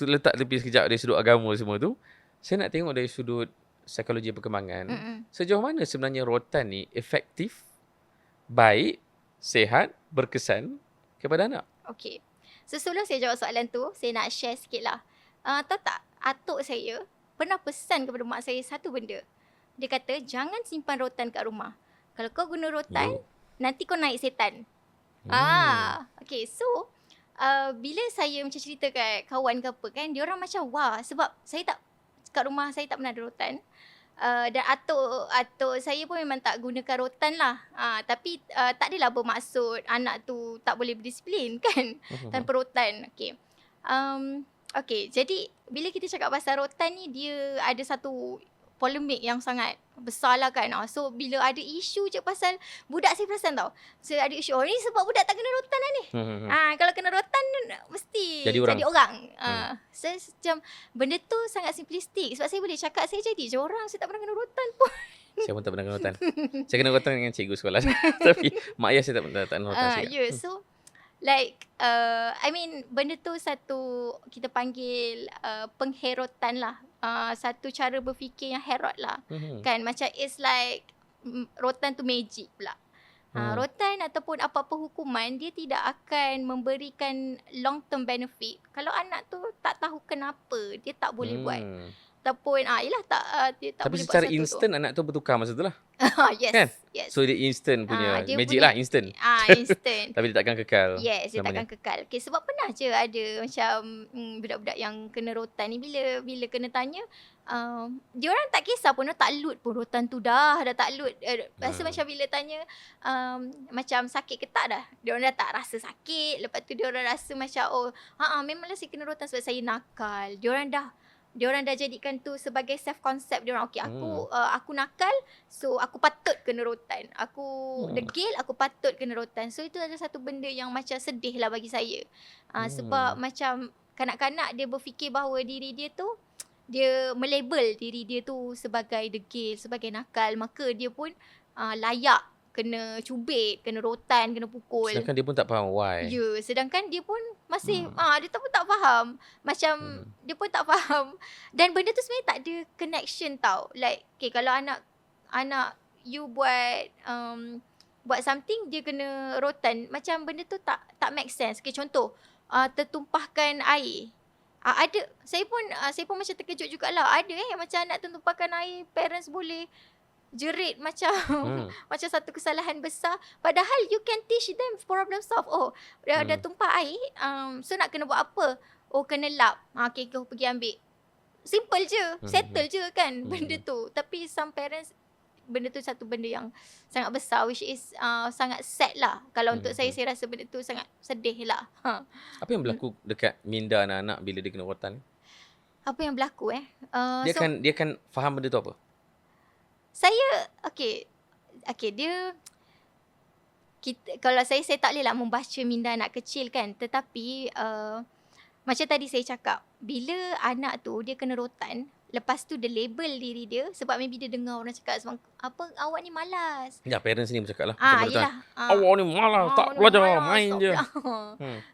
letak tepi sekejap dari sudut agama semua tu, saya nak tengok dari sudut psikologi perkembangan. Sejauh mana sebenarnya rotan ni efektif, baik, sihat, berkesan kepada anak? Okay. Sebelum saya jawab soalan tu, saya nak share sikit lah. Tahu tak, atuk saya pernah pesan kepada mak saya satu benda. Dia kata, jangan simpan rotan kat rumah. Kalau kau guna rotan, nanti kau naik setan. Okay, so bila saya macam cerita kat kawan ke apa kan, dia orang macam wah, sebab saya tak, kat rumah saya tak pernah ada rotan. Dan atuk saya pun memang tak gunakan rotan lah. Tapi tak adalah bermaksud anak tu tak boleh berdisiplin kan tanpa rotan. Okay. Okay, jadi bila kita cakap pasal rotan ni, dia ada satu polemik yang sangat besar lah kan. So bila ada isu je pasal budak, saya perasan tau, saya ada isu, ni sebab budak tak kena rotan lah ni. Kalau kena rotan mesti jadi orang. Saya macam benda tu sangat simplistik. Sebab saya boleh cakap saya jadi je orang, saya tak pernah kena rotan pun. Saya pun tak pernah kena rotan. Saya kena rotan dengan cikgu sekolah. Tapi mak ayah saya tak kena rotan. So like I mean benda tu satu kita panggil pengherotan lah. Satu cara berfikir yang herot lah. Kan macam it's like rotan tu magic pula. Rotan ataupun apa-apa hukuman, dia tidak akan memberikan long term benefit kalau anak tu tak tahu kenapa dia tak boleh buat. Ataupun yelah dia tak tapi boleh buat secara satu instant anak tu bertukar masa tu lah. Yes, kan? Yes. So dia instant punya dia magic punya, lah, instant. Instant. Tapi dia takkan kekal. Yes, dia takkan kekal. Okay, sebab pernah je ada macam budak-budak yang kena rotan ni, bila kena tanya, dia orang tak kisah pun, tak lut pun rotan tu dah tak lut. Rasa macam bila tanya macam sakit ke tak dah, dia orang dah tak rasa sakit. Lepas tu dia orang rasa macam memanglah saya kena rotan sebab saya nakal. Dia orang dah jadikan tu sebagai self concept dia orang. Okay, aku nakal, so aku patut kena rotan. Aku degil, aku patut kena rotan. So itu adalah satu benda yang macam sedih lah bagi saya. Sebab macam kanak-kanak dia berfikir bahawa diri dia tu, dia melabel diri dia tu sebagai degil, sebagai nakal, maka dia pun layak kena cubit, kena rotan, kena pukul. Sedangkan dia pun tak faham why. Ya, sedangkan dia pun masih dia pun tak faham. Macam dia pun tak faham. Dan benda tu sebenarnya tak ada connection tau. Like okay, kalau anak you buat buat something dia kena rotan, macam benda tu tak make sense. Okay, contoh tertumpahkan air. Ada saya pun macam terkejut jugalah. Ada macam nak tertumpahkan air, parents boleh jerit macam macam satu kesalahan besar, padahal you can teach them problem solve. Dah tumpah air, so nak kena buat apa? Kena lap. Okay, kau pergi ambil. Simple je, settle je kan benda tu. Tapi some parents, benda tu satu benda yang sangat besar, which is sangat sad lah. Kalau untuk saya rasa benda tu sangat sedih lah. Apa yang berlaku dekat minda anak-anak bila dia kena rotan? Apa yang berlaku dia akan faham benda tu apa? Saya dia kalau saya tak boleh lah membaca minda anak kecil kan, tetapi macam tadi saya cakap, bila anak tu dia kena rotan, lepas tu dia label diri dia sebab maybe dia dengar orang cakap sebab apa, awak ni malas. Ya, parents ni bercakap lah. Yelah. Awak ni malas, tak belajar, main je.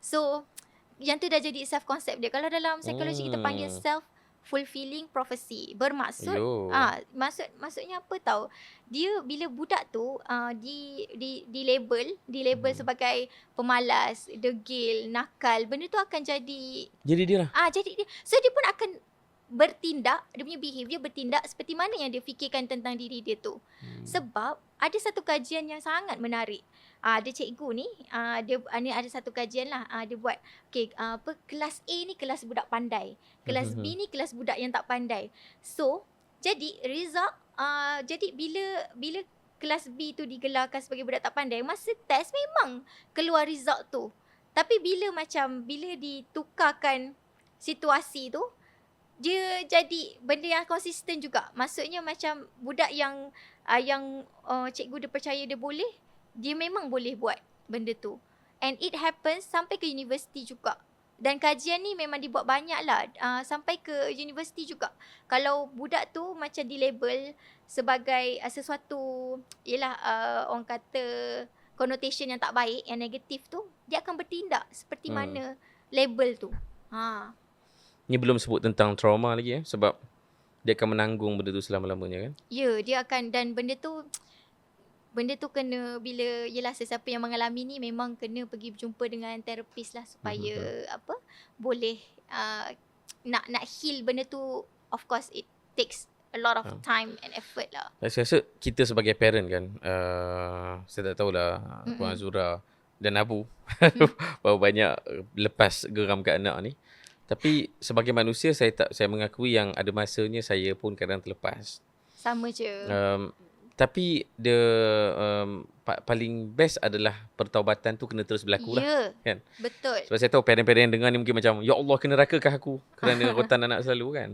So, yang tu dah jadi self concept dia. Kalau dalam psikologi kita panggil self fulfilling prophecy. Bermaksud maksudnya apa tahu? Dia bila budak tu di label sebagai pemalas, degil, nakal, benda tu akan jadi dia lah. Jadi dia. So dia pun akan bertindak, dia punya behavior bertindak seperti mana yang dia fikirkan tentang diri dia tu. Sebab ada satu kajian yang sangat menarik. Ada cikgu ni, dia ada satu kajian lah, dia buat kelas A ni kelas budak pandai, kelas B ni kelas budak yang tak pandai. So jadi result jadi bila kelas B tu digelarkan sebagai budak tak pandai, masa test memang keluar result tu. Tapi bila ditukarkan situasi tu, dia jadi benda yang konsisten juga. Maksudnya macam budak yang cikgu dia percaya dia boleh, dia memang boleh buat benda tu. And it happens sampai ke universiti juga. Dan kajian ni memang dibuat banyak lah, sampai ke universiti juga. Kalau budak tu macam dilabel sebagai sesuatu, orang kata connotation yang tak baik, yang negatif tu, dia akan bertindak seperti mana label tu. Ni belum sebut tentang trauma lagi sebab dia akan menanggung benda tu selama-lamanya kan? Ya, dia akan, dan benda tu kena yelah sesiapa yang mengalami ni memang kena pergi berjumpa dengan terapis lah supaya boleh nak heal benda tu. Of course it takes a lot of time and effort lah. Saya rasa kita sebagai parent kan, saya tak tahulah Puan Azura dan Abu berapa banyak lepas geram kat anak ni. Tapi sebagai manusia saya mengakui yang ada masanya saya pun kadang terlepas. Sama je. Tapi paling best adalah pertaubatan tu kena terus berlaku lah. Kan? Betul. Sebab saya tahu parent-parent yang dengar ni mungkin macam, ya Allah, kena rakakah aku kerana rotan anak selalu kan.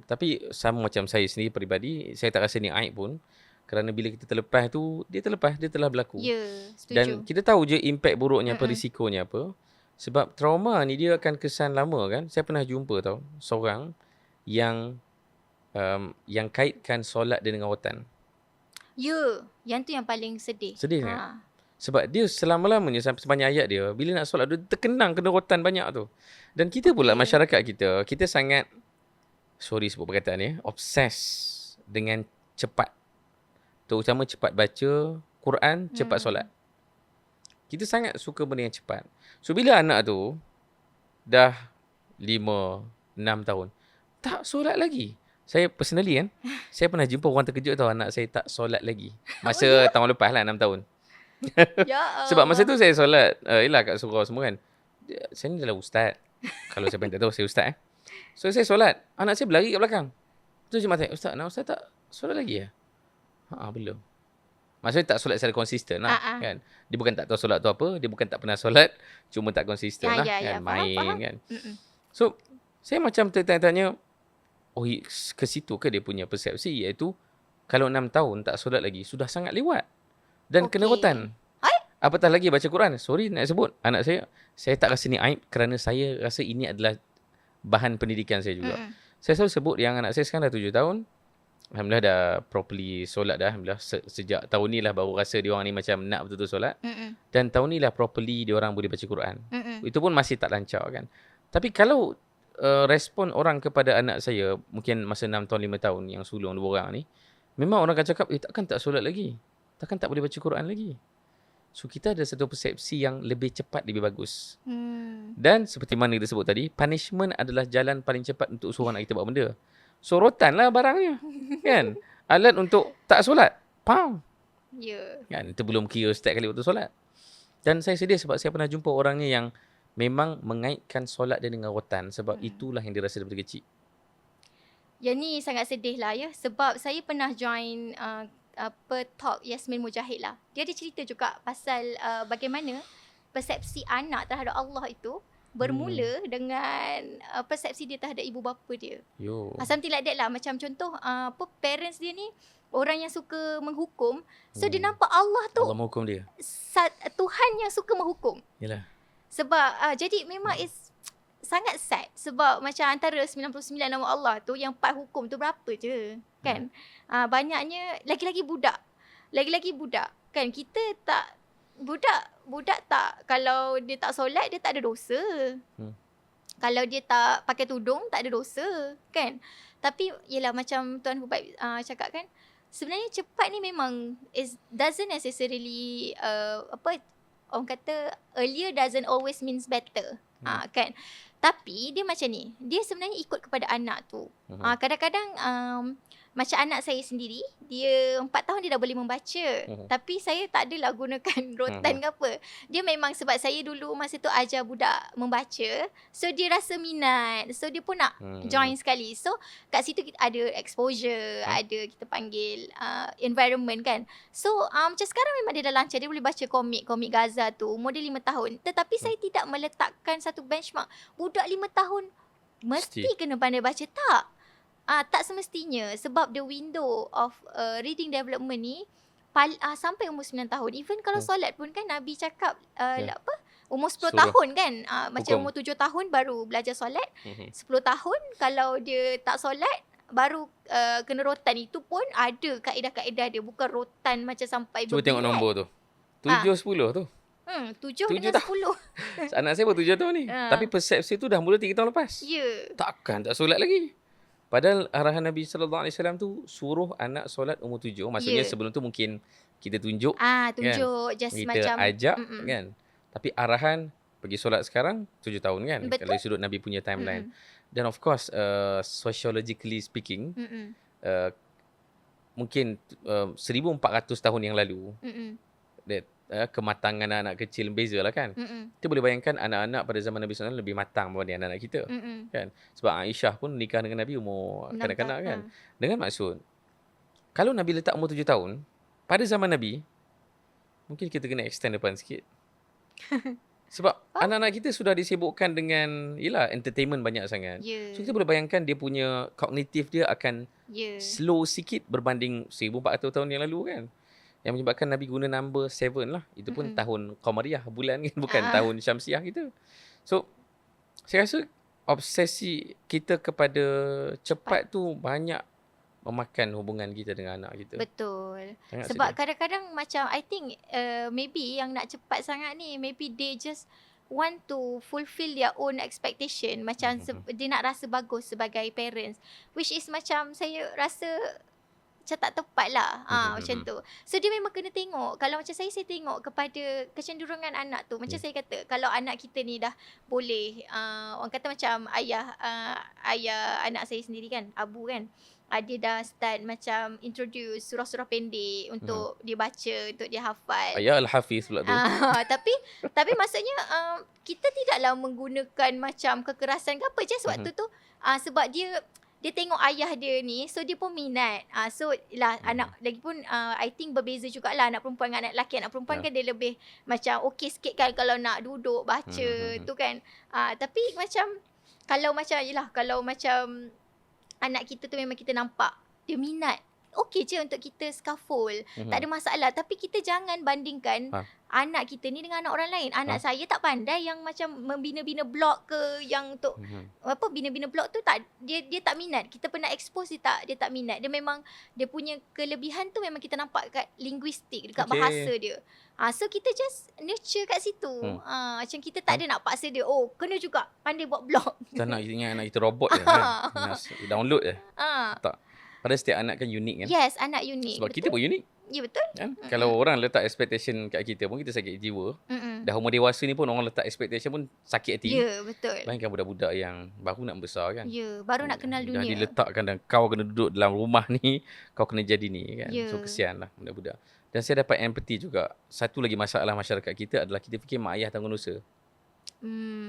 Tapi sama macam saya sendiri peribadi, saya tak rasa ni aib pun. Kerana bila kita terlepas tu, dia telah berlaku. Ya, setuju. Dan kita tahu je impact buruknya apa, risikonya apa. Sebab trauma ni dia akan kesan lama kan. Saya pernah jumpa seorang yang kaitkan solat dia dengan rotan. Ya, yang tu yang paling sedih. Sedih kan? Sebab dia selama-lamanya sampai sepanjang hayat dia, bila nak solat dia terkenang kena rotan banyak tu. Dan kita pula masyarakat kita sangat, sorry sebut perkataan ni, obses dengan cepat. Terutama cepat baca Quran, cepat solat. Kita sangat suka benda yang cepat. So bila anak tu dah 5, 6 tahun tak solat lagi. Saya personally kan, saya pernah jumpa orang terkejut anak saya tak solat lagi. Masa tahun lepas lah, 6 tahun. Sebab masa tu saya solat, yelah kat surau semua kan. Saya ni adalah ustaz. Kalau siapa yang tak tahu, saya ustaz. So saya solat, anak saya berlari kat belakang. Tu je mata, ustaz tak solat lagi ya? Belum. Maksudnya tak solat secara konsisten lah. Kan? Dia bukan tak tahu solat tu apa, dia bukan tak pernah solat, cuma tak konsisten lah. Kan? Main faham. Kan. So saya macam tertanya-tanya, ke situ ke dia punya persepsi, iaitu kalau 6 tahun tak solat lagi, sudah sangat lewat. Dan kena rotan. Apatah lagi baca Quran. Sorry nak sebut, anak saya tak rasa ni aib kerana saya rasa ini adalah bahan pendidikan saya juga. Saya selalu sebut yang anak saya sekarang dah 7 tahun. Alhamdulillah dah properly solat dah. Alhamdulillah sejak tahun ni lah baru rasa dia orang ni macam nak betul-betul solat. Dan tahun ni lah properly dia orang boleh baca Quran. Itu pun masih tak lancar kan. Tapi kalau respon orang kepada anak saya mungkin masa 6 tahun 5 tahun yang sulung 2 orang ni, memang orang akan cakap, takkan tak solat lagi? Takkan tak boleh baca Quran lagi? So, kita ada satu persepsi yang lebih cepat, lebih bagus. Dan seperti mana kita sebut tadi, punishment adalah jalan paling cepat untuk suruh anak kita buat benda. Sorotanlah barangnya. Kan? Alat untuk tak solat. Pam. Ya. Kan? Itu belum kira setiap kali waktu solat. Dan saya sedih sebab saya pernah jumpa orangnya yang memang mengaitkan solat dia dengan rotan. Sebab itulah yang dia rasa daripada kecil. Yang ni sangat sedih lah ya. Sebab saya pernah join talk Yasmin Mujahid lah. Dia ada cerita juga pasal bagaimana persepsi anak terhadap Allah itu bermula dengan persepsi dia terhadap ibu bapa dia. Something like that lah. Macam contoh parents dia ni orang yang suka menghukum. So dia nampak Allah tu Allah menghukum dia. Tuhan yang suka menghukum. Yalah. Sebab jadi memang is sangat sad. Sebab macam antara 99 nama Allah tu, yang 4 hukum tu berapa je kan. Banyaknya lagi-lagi budak. Lagi-lagi budak kan. Kita tak budak tak, kalau dia tak solat dia tak ada dosa. Kalau dia tak pakai tudung tak ada dosa kan. Tapi yelah macam Tuan Hubaib cakap kan, sebenarnya cepat ni memang doesn't necessarily orang kata earlier doesn't always means better. Kan. Tapi dia macam ni, dia sebenarnya ikut kepada anak tu. Kadang-kadang macam anak saya sendiri, dia 4 tahun dia dah boleh membaca. Tapi saya tak adalah gunakan rotan ke apa. Dia memang sebab saya dulu masa tu ajar budak membaca, so dia rasa minat. So dia pun nak join sekali. So kat situ kita ada exposure, ada kita panggil environment kan. So macam sekarang memang dia dah lancar, dia boleh baca komik Gaza tu, umur dia 5 tahun. Tetapi saya tidak meletakkan satu benchmark, budak 5 tahun mesti kena pandai baca. Tak semestinya. Sebab the window of reading development ni sampai umur 9 tahun. Even kalau solat pun kan Nabi cakap umur 10 tahun kan. Macam umur 7 tahun baru belajar solat. 10 tahun kalau dia tak solat baru kena rotan. Itu pun ada kaedah-kaedah dia. Bukan rotan macam sampai cuba tengok nombor tu. 7, 10 tu. 7 dengan 10. Anak saya baru 7 tahun ni. Tapi persepsi tu dah mula 3 tahun lepas. Takkan tak solat lagi. Padahal arahan Nabi SAW tu suruh anak solat umur 7. Maksudnya sebelum tu mungkin kita tunjuk. Tunjuk kan? Just kita macam ajak kan. Tapi arahan pergi solat sekarang 7 tahun kan. Betul. Kalau sudut Nabi punya timeline. Dan of course sociologically speaking mungkin 1400 tahun yang lalu kematangan anak kecil beza lah kan. Kita boleh bayangkan anak-anak pada zaman Nabi SAW lebih matang berbanding anak-anak kita. Kan? Sebab Aisyah pun nikah dengan Nabi umur kanak-kanak kan. Dengan maksud, kalau Nabi letak umur 7 tahun, pada zaman Nabi, mungkin kita kena extend depan sikit. Sebab anak-anak kita sudah disibukkan dengan entertainment banyak sangat. So kita boleh bayangkan dia punya kognitif dia akan slow sikit berbanding 1400 tahun yang lalu kan. Yang menyebabkan Nabi guna number 7 lah. Itu pun tahun Qamariyah, bulan kan. Bukan tahun Syamsiah kita. So, saya rasa obsesi kita kepada cepat tu banyak memakan hubungan kita dengan anak kita. Betul. Sangat Sebab sedih. kadang-kadang macam I think maybe yang nak cepat sangat ni, maybe they just want to fulfill their own expectation. Macam dia nak rasa bagus sebagai parents. Which is macam saya rasa macam tak tepat lah. Macam tu. So dia memang kena tengok. Kalau macam saya tengok kepada kecenderungan anak tu. Macam saya kata, kalau anak kita ni dah boleh, orang kata macam ayah anak saya sendiri kan, Abu kan, dia dah start macam introduce surah-surah pendek untuk dia baca, untuk dia hafal. Ayah Al-Hafiz pula tu. Tapi maksudnya kita tidaklah menggunakan macam kekerasan ke apa. Just waktu tu sebab dia tengok ayah dia ni, so dia pun minat. So lah anak lagipun I think berbeza jugalah anak perempuan dengan anak lelaki. Anak perempuan kan dia lebih macam okey sikit kan kalau nak duduk baca tu kan. Tapi macam kalau macam anak kita tu memang kita nampak dia minat, okey je untuk kita scaffold. Tak ada masalah. Tapi kita jangan bandingkan anak kita ni dengan anak orang lain. Anak saya tak pandai yang macam membina-bina blok ke, yang untuk bina-bina blok tu tak, dia tak minat. Kita pernah expose dia tak minat. Dia memang dia punya kelebihan tu memang kita nampak kat linguistik, dekat bahasa dia. So kita just nurture kat situ. Macam kita tak ada nak paksa dia, kena juga pandai buat blog. Kita nak ingat anak kita robot je kan. Download je. Tak. Padahal setiap anak kan unik kan. Yes, anak unik. Sebab betul? kita pun unik Ya, betul. kan. Kalau orang letak expectation kat kita pun kita sakit jiwa. Dah umur dewasa ni pun orang letak expectation pun sakit hati. Ya, betul. Bayangkan budak-budak yang baru nak besar kan. Ya, baru nak kenal Dah dunia. diletakkan dan kau kena duduk dalam rumah ni, kau kena jadi ni kan. Ya. So kesian lah budak-budak. Dan saya dapat empathy juga. Satu lagi masalah masyarakat kita adalah kita fikir mak ayah tanggung dosa.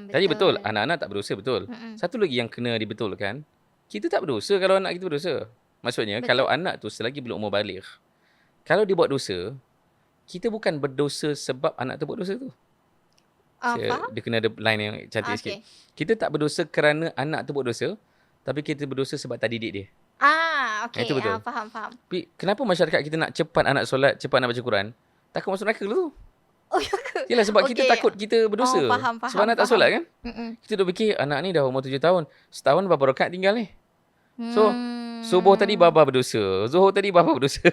Tadi betul, anak-anak tak berdosa, betul. Satu lagi yang kena dibetulkan, kita tak berdosa kalau anak kita berdosa. Maksudnya, Betul. kalau anak tu selagi belum umur baligh, kalau dia buat dosa, kita bukan berdosa sebab anak tu buat dosa tu. Faham? Dia kena ada line yang cantik sikit. Kita tak berdosa kerana anak tu buat dosa, tapi kita berdosa sebab tak didik dia. Okay. Itu betul. Faham. Tapi kenapa masyarakat kita nak cepat anak solat, cepat nak baca Quran? Takut masuk neraka tu. Oh, ya ke? Yelah, sebab kita Okay. takut kita berdosa. Faham. Sebab anak tak faham. solat kan? Mm-mm. Kita duk fikir anak ni dah umur 7 tahun. Setahun berapa rakaat tinggal ni? So, subuh tadi baba berdosa. Zuhur tadi baba berdosa.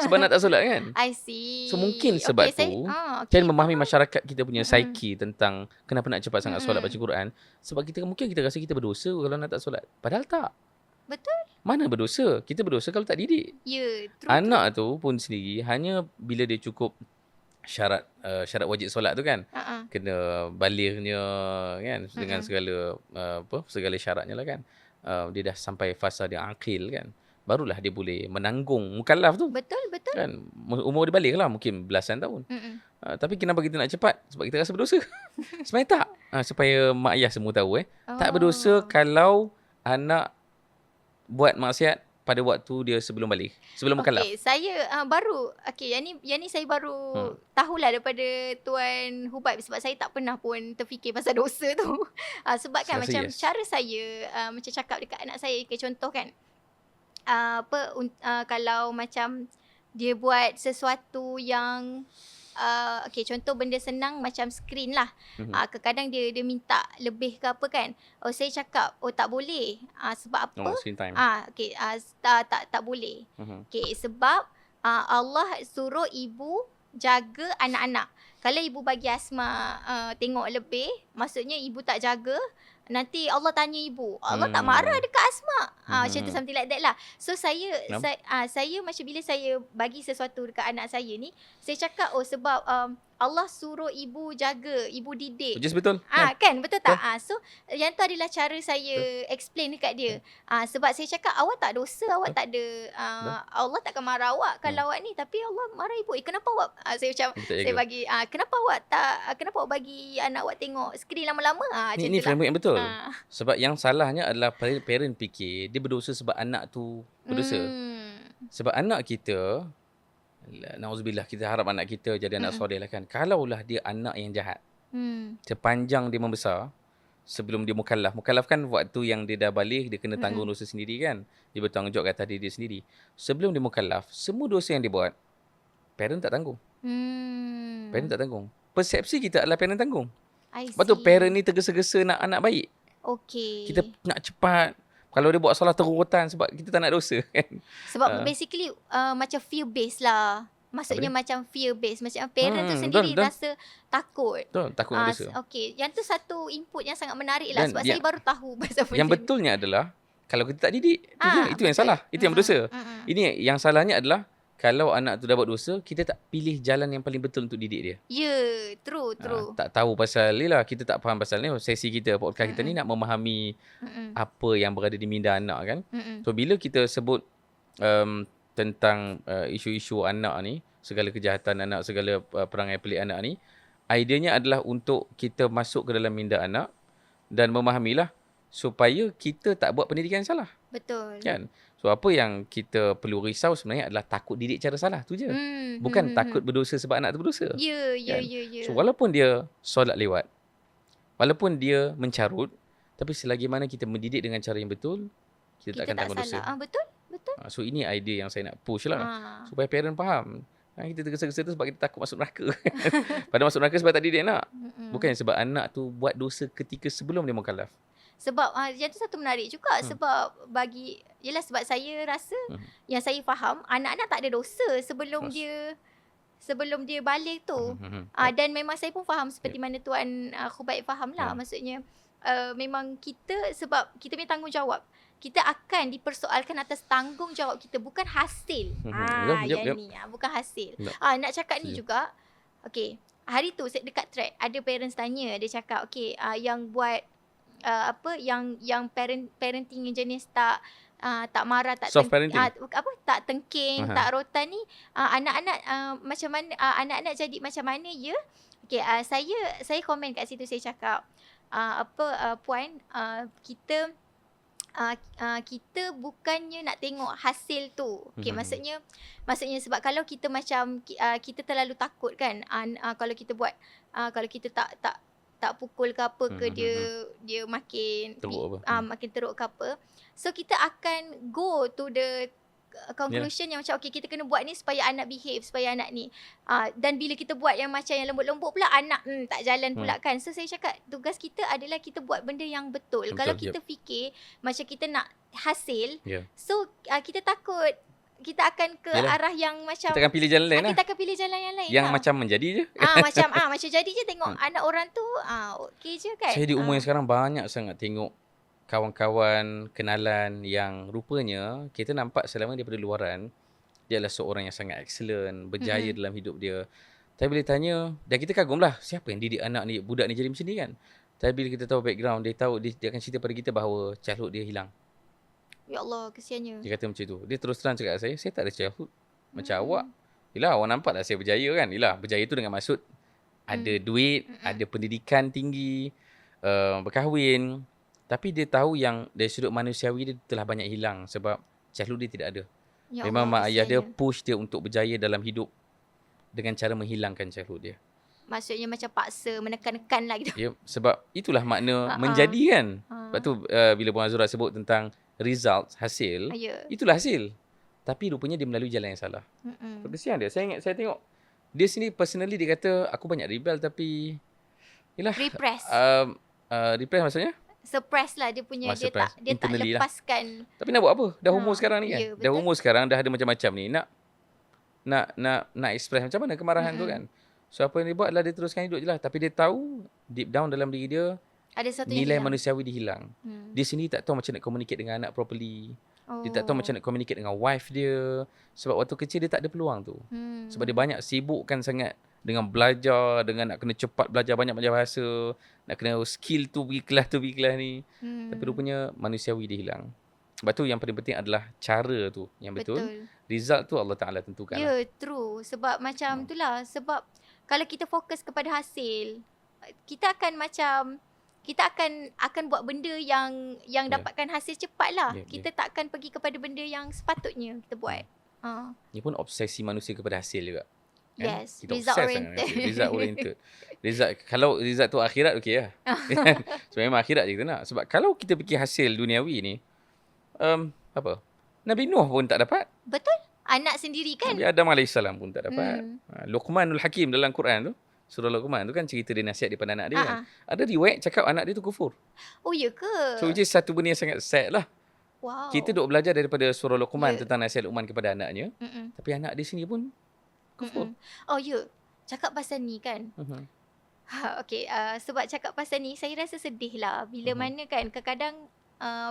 Sebab nak tak solat kan? I see. So, mungkin sebab tu, dan memahami masyarakat kita punya psyche tentang kenapa nak cepat sangat solat baca Quran. Sebab mungkin kita rasa kita berdosa kalau nak tak solat. Padahal tak. Betul. Mana berdosa? Kita berdosa kalau tak didik. Ya, true. Anak tu pun sendiri hanya bila dia cukup syarat wajib solat tu kan. Kena balighnya kan dengan segala segala syaratnya lah kan. Dia dah sampai fasa dia akil kan. Barulah dia boleh menanggung mukallaf tu. Betul. Kan umur dia baligh lah mungkin belasan tahun. Tapi kenapa kita nak cepat? Sebab kita rasa berdosa. Sebenarnya tak. Supaya mak ayah semua tahu tak berdosa kalau anak buat maksiat pada waktu dia sebelum balik, sebelum mukallaf. Okay, saya baru, yang ni saya baru tahulah daripada Tuan Hubaib, sebab saya tak pernah pun terfikir pasal dosa tu. Sebab kan Saya macam yes. cara saya macam cakap dekat anak saya, contoh kan, kalau macam dia buat sesuatu yang contoh benda senang macam skrin lah. Kadang-kadang dia minta lebih ke apa kan. Saya cakap, tak boleh. Sebab apa? Screen time. Tak boleh. Sebab Allah suruh ibu jaga anak-anak. Kalau ibu bagi Asma tengok lebih, maksudnya ibu tak jaga, nanti Allah tanya ibu. Allah tak marah dekat Asma. Macam tu, something like that lah. So saya macam bila saya bagi sesuatu dekat anak saya ni, saya cakap sebab Allah suruh ibu jaga, ibu didik. Just betul. Kan, betul tak? So yang tu adalah cara saya explain dekat dia. Sebab saya cakap awak tak dosa, awak tak ada Allah takkan marah awak kalau awak ni, tapi Allah marah ibu. Kenapa awak saya macam saya bagi kenapa awak bagi anak awak tengok skrin lama-lama? Macam Ni tu lah. framework yang betul. Sebab yang salahnya adalah parent fikir dia berdosa sebab anak tu berdosa. Sebab anak kita, na'udzubillah, kita harap anak kita jadi anak soleh lah kan. Kalaulah dia anak yang jahat, sepanjang dia membesar, sebelum dia mukallaf. Mukallaf kan waktu yang dia dah balik, dia kena tanggung dosa sendiri kan. Dia bertanggungjawab atas diri dia sendiri. Sebelum dia mukallaf, semua dosa yang dia buat, parent tak tanggung. Parent tak tanggung. Persepsi kita adalah parent tanggung. Sebab tu parent ni tergesa-gesa nak anak baik. Okay. Kita nak cepat. Kalau dia buat salah terutan sebab kita tak nak dosa kan. Sebab basically macam fear based lah. Maksudnya macam fear based. Macam parent tu sendiri betul. rasa takut. Betul, takut dengan dosa. Okay. Yang tu satu input yang sangat menarik lah. Dan sebab saya baru tahu pasal benda yang betulnya adalah kalau kita tak didik, itu yang salah. Itu yang berdosa. Ini yang salahnya adalah kalau anak tu dah buat dosa, kita tak pilih jalan yang paling betul untuk didik dia. Ya, true. Tak tahu pasal ni lah. Kita tak faham pasal ni. Sesi kita, podcast kita ni nak memahami apa yang berada di minda anak kan. So, bila kita sebut tentang isu-isu anak ni, segala kejahatan anak, segala perangai pelik anak ni, ideanya adalah untuk kita masuk ke dalam minda anak dan memahamilah supaya kita tak buat pendidikan yang salah. Betul. Kan? So apa yang kita perlu risau sebenarnya adalah takut didik cara salah tu je. Bukan takut berdosa sebab anak tu berdosa. Ya. So walaupun dia solat lewat, walaupun dia mencarut, tapi selagi mana kita mendidik dengan cara yang betul, kita tak akan tanggung dosa. Betul. So ini idea yang saya nak push lah. Supaya parent faham. Kita tergesa-gesa tu sebab kita takut masuk neraka. Padahal masuk neraka sebab tak didik anak. Bukan sebab anak tu buat dosa ketika sebelum dia mukallaf. Sebab yang tu satu menarik juga. Sebab sebab saya rasa yang saya faham, anak-anak tak ada dosa sebelum dia balik tu. Dan memang saya pun faham seperti mana Tuan Hubaib faham lah. Maksudnya memang kita, sebab kita punya tanggungjawab. kita akan dipersoalkan atas tanggungjawab kita, bukan hasil. Yang ni bukan hasil. Nak cakap ni juga, okay, hari tu saya dekat track ada parents tanya, dia cakap yang buat yang parenting jenis tak marah, tak tak tengking, tak rotan ni, anak-anak macam mana, anak-anak jadi macam mana ya? Okay, saya komen kat situ, saya cakap puan, kita bukannya nak tengok hasil tu. Okay, maksudnya sebab kalau kita macam kita terlalu takut kan, kalau kita buat kalau kita tak pukul ke apa ke, dia makin teruk makin teruk ke apa. So kita akan go to the conclusion yang macam kita kena buat ni supaya anak behave, supaya anak ni dan bila kita buat yang macam yang lembut-lembut pula, anak tak jalan pula kan. So saya cakap tugas kita adalah kita buat benda yang betul. Kalau kita fikir macam kita nak hasil, so kita takut kita akan ke arah yang macam kita akan pilih jalan lain kita akan pilih jalan yang lain yang macam menjadi je. Macam jadi je, tengok anak orang tu okey je kan. Saya di umur yang sekarang banyak sangat tengok kawan-kawan, kenalan yang rupanya kita nampak selama daripada luaran dia adalah seorang yang sangat excellent, berjaya dalam hidup dia. Tapi bila tanya, dan kita kagum lah, siapa yang didik anak ni, budak ni jadi macam ni kan. Tapi bila kita tahu background, dia akan cerita pada kita bahawa childhood dia hilang. Ya Allah, kesiannya. Dia kata macam tu. Dia terus terang cakap saya tak ada childhood macam awak. Yelah, awak nampak tak saya berjaya kan. Yelah, berjaya tu dengan maksud ada duit, ada pendidikan tinggi, berkahwin. Tapi dia tahu yang dari sudut manusiawi dia telah banyak hilang sebab childhood dia tidak ada. Ya memang Allah, mak ayah dia push dia untuk berjaya dalam hidup dengan cara menghilangkan childhood dia. Maksudnya macam paksa, menekan-nekan lah gitu. Ya, sebab itulah makna menjadi kan. Sebab tu bila Puan Azura sebut tentang result, hasil, itulah hasil. Tapi rupanya dia melalui jalan yang salah. Kesian dia. Saya tengok dia sini personally dia kata aku banyak rebel tapi repress. Repress maksudnya? Suppress lah dia punya, dia tak lepaskan. Tapi nak buat apa? Dah umur sekarang ni kan. Dah umur sekarang dah ada macam-macam ni. Nak express macam mana kemarahan tu kan. So apa yang dia buat adalah dia teruskan hidup je lah. Tapi dia tahu deep down dalam diri dia ada satu nilai manusiawi dia hilang. Dia sendiri tak tahu macam nak communicate dengan anak properly. Dia tak tahu macam nak communicate dengan wife dia. Sebab waktu kecil dia tak ada peluang tu. Sebab dia banyak sibukkan sangat dengan belajar, dengan nak kena cepat belajar banyak-banyak bahasa, nak kena skill tu pergi kelas ni. Tapi rupanya manusiawi dia hilang. Sebab tu yang paling penting adalah cara tu yang betul. Result tu Allah Ta'ala tentukan. Ya, true. Sebab macam itulah. Sebab kalau kita fokus kepada hasil, kita akan buat benda yang dapatkan hasil cepat lah. Kita tak akan pergi kepada benda yang sepatutnya kita buat. Ini pun obsesi manusia kepada hasil juga. Yes, result oriented. Kalau result tu akhirat okey lah. So memang akhirat je kita nak. Sebab kalau kita fikir hasil duniawi ni, Nabi Nuh pun tak dapat. Betul. Anak sendiri kan. Nabi Adam AS pun tak dapat. Luqmanul Hakim dalam Quran tu, surah Luqman tu kan cerita dia nasihat daripada anak dia kan. Ada riwayat cakap anak dia tu kufur. Oh ya ke? So which is satu benda yang sangat sad lah. Wow. Kita duk belajar daripada surah Luqman tentang nasihat Luqman kepada anaknya. Tapi anak dia sendiri pun kufur. Oh ya, cakap pasal ni kan. Okay, sebab cakap pasal ni saya rasa sedih lah. Bila mana kan kadang-kadang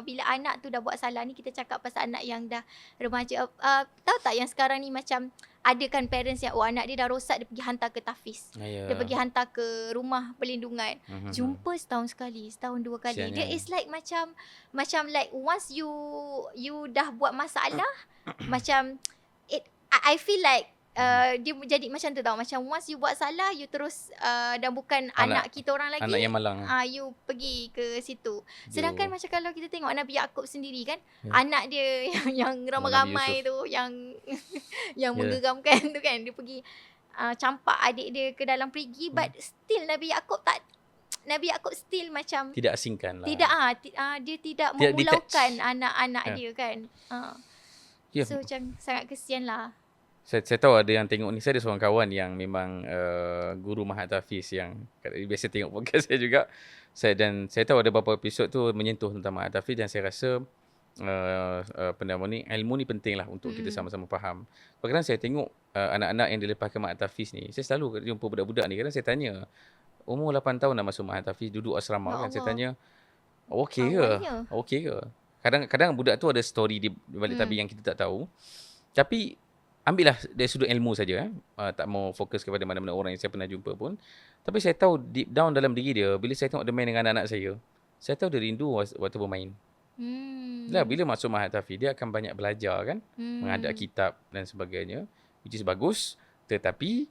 bila anak tu dah buat salah ni, kita cakap pasal anak yang dah remaja. Tahu tak yang sekarang ni macam ada kan parents yang anak dia dah rosak, dia pergi hantar ke tahfiz. Dia pergi hantar ke rumah perlindungan. Jumpa setahun sekali, setahun dua kali. Dia is like macam like once you dah buat masalah macam I feel like dia jadi macam tu tau. Macam once you buat salah, you terus dan bukan anak kita orang lagi. Anak yang malang. You pergi ke situ. Sedangkan macam kalau kita tengok Nabi Yaakob sendiri kan, anak dia yang ramai-ramai tu, yang menggeramkan tu kan, dia pergi campak adik dia ke dalam perigi, but still Nabi Yaakob still macam tidak asingkan lah. Dia tidak memulaukan anak-anak dia kan. So macam sangat kesian lah. Saya tahu ada yang tengok ni. Saya ada seorang kawan yang memang guru Mahat Hafiz yang biasa tengok podcast saya juga. Saya tahu ada beberapa episod tu menyentuh tentang Mahat Hafiz, dan saya rasa ilmu ni penting lah untuk kita sama-sama faham. Kadang-kadang saya tengok anak-anak yang dilepaskan Mahat Hafiz ni, saya selalu jumpa budak-budak ni, kadang saya tanya, umur 8 tahun dah masuk Mahat Hafiz, duduk asrama kan. Saya tanya, okey ke? Kadang-kadang budak tu ada story di balik tabir yang kita tak tahu. Tapi ambillah dari sudut ilmu saja. Tak mau fokus kepada mana-mana orang yang saya pernah jumpa pun. Tapi saya tahu deep down dalam diri dia, bila saya tengok dia main dengan anak-anak saya tahu dia rindu waktu bermain. Bila masuk Mahat Tahfiz, dia akan banyak belajar kan. Menghadap kitab dan sebagainya. Which is bagus. Tetapi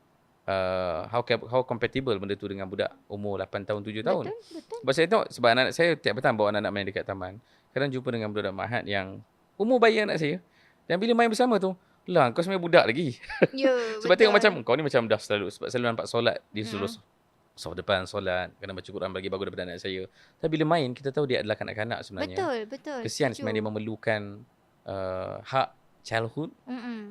how compatible benda tu dengan budak umur 8 tahun, 7 tahun. Betul. Sebab saya tengok, sebab anak saya tiap petang bawa anak-anak main dekat taman. Kadang jumpa dengan budak Mahat yang umur bayi anak saya. Dan bila main bersama tu, lah kau sebenarnya budak lagi. Ya, Sebab betul. tengok macam kau ni macam dah selalu, sebab selalu nampak solat dia selalu saf depan solat, kadang baca Quran bagi bagus daripada anak saya. Tapi bila main kita tahu dia adalah kanak-kanak sebenarnya. Betul. Kesian Setuju. sebenarnya dia memerlukan hak childhood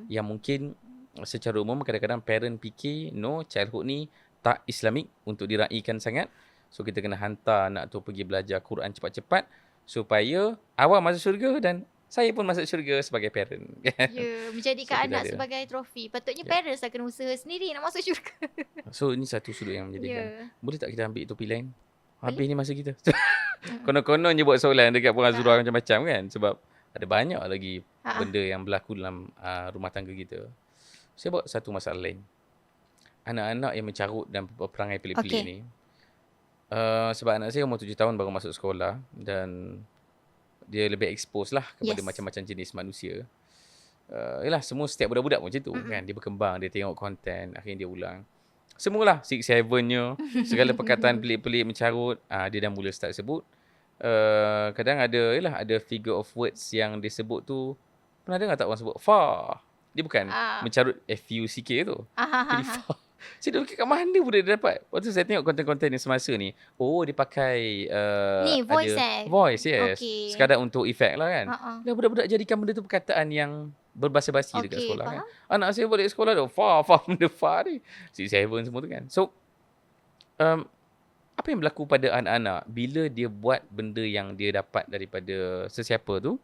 yang mungkin secara umum kadang-kadang parent fikir no, childhood ni tak Islamik untuk diraikan sangat. So kita kena hantar anak tu pergi belajar Quran cepat-cepat supaya awak masuk syurga dan saya pun masuk syurga sebagai parent. Ya, menjadikan So, anak kita ada. sebagai trofi. Patutnya parents lah kena usaha sendiri nak masuk syurga. So ini satu sudut yang menjadikan. Boleh tak kita ambil topi lain? Habis Boleh. ni masa kita. Konon-konon je buat soalan dekat Puan Azura macam-macam kan. Sebab ada banyak lagi benda yang berlaku dalam rumah tangga kita. Saya buat satu masalah lain. Anak-anak yang mencarut dan perangai pelik-pelik ni. Sebab anak saya umur 7 tahun baru masuk sekolah dan dia lebih expose lah kepada macam-macam jenis manusia. Yalah, semua setiap budak-budak pun macam tu kan. Dia berkembang, dia tengok konten, akhirnya dia ulang. Semualah 6-7-nya, segala perkataan pelik-pelik mencarut, dia dah mula start sebut. Kadang ada figure of words yang dia sebut tu, pernah dengar tak orang sebut fa? Dia bukan mencarut FUCK tu. Jadi fa. Saya dah fikir kat mana budak dia dapat. Waktu saya tengok konten-konten yang semasa ni, dia pakai Ni voice voice, yes. Okay. Sekadar untuk efek lah kan. Dah budak-budak jadikan benda tu perkataan yang berbahasa-basi dekat sekolah kan. Anak saya balik sekolah tu, fa benda fa ni. 6-7 semua tu kan. So, apa yang berlaku pada anak-anak bila dia buat benda yang dia dapat daripada sesiapa tu,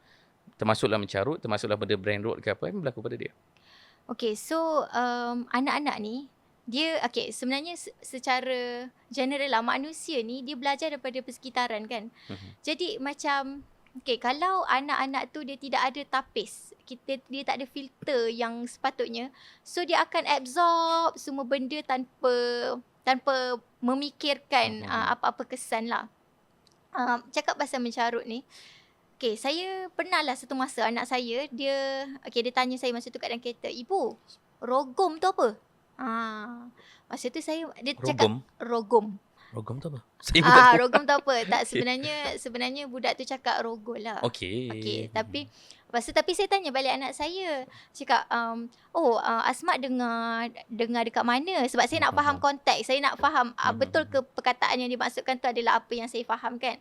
termasuklah mencarut, termasuklah benda brain rot ke apa yang berlaku pada dia? Okay, so anak-anak ni, dia sebenarnya secara general lah, manusia ni dia belajar daripada persekitaran kan. Jadi macam kalau anak-anak tu dia tidak ada tapis, dia tak ada filter yang sepatutnya, so dia akan absorb semua benda tanpa memikirkan apa-apa kesan lah. Cakap pasal mencarut ni, saya pernah lah satu masa anak saya, dia tanya saya masa tu kat dalam kereta, "Ibu, rogom tu apa?" Masa tu dia cakap rogom. Rogom tu apa? Rogom tu apa? Tak, sebenarnya budak tu cakap rogol lah. Okey, tapi saya tanya balik anak saya. Cakap, Asmat dengar dekat mana? Sebab saya nak faham konteks. Saya nak faham betul ke perkataan yang dimaksudkan tu adalah apa yang saya faham kan.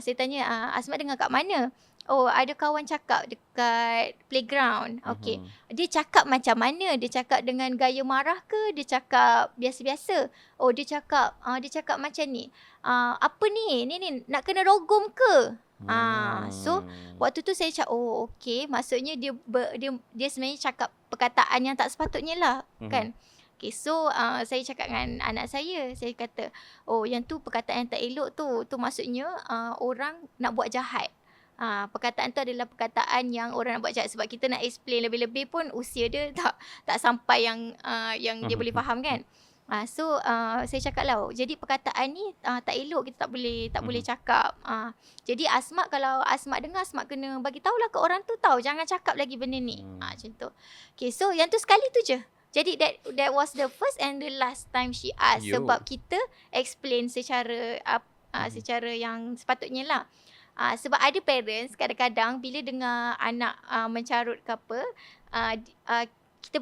Saya tanya, Asmat dengar kat mana? Ada kawan cakap dekat playground. Okey. Dia cakap macam mana? Dia cakap dengan gaya marah ke? Dia cakap biasa-biasa? Dia cakap macam ni. Apa ni? Ni nak kena rogom ke? So waktu tu saya cakap, okey, maksudnya dia sebenarnya cakap perkataan yang tak sepatutnya lah, kan. Okay, so saya cakap dengan anak saya kata, yang tu perkataan yang tak elok tu maksudnya orang nak buat jahat. Perkataan tu adalah perkataan yang orang nak buat jahat, sebab kita nak explain lebih-lebih pun usia dia tak sampai yang dia boleh faham kan. So saya cakap lah, jadi perkataan ni tak elok, kita tak boleh cakap. Jadi kalau Asmat dengar, Asmat kena bagi tahulah ke orang tu, tahu jangan cakap lagi benda ni. Macam tu. Okay, so yang tu sekali tu je. Jadi that was the first and the last time she asked. Sebab kita explain secara yang sepatutnya lah. Sebab ada parents kadang-kadang bila dengar anak mencarut ke apa, kita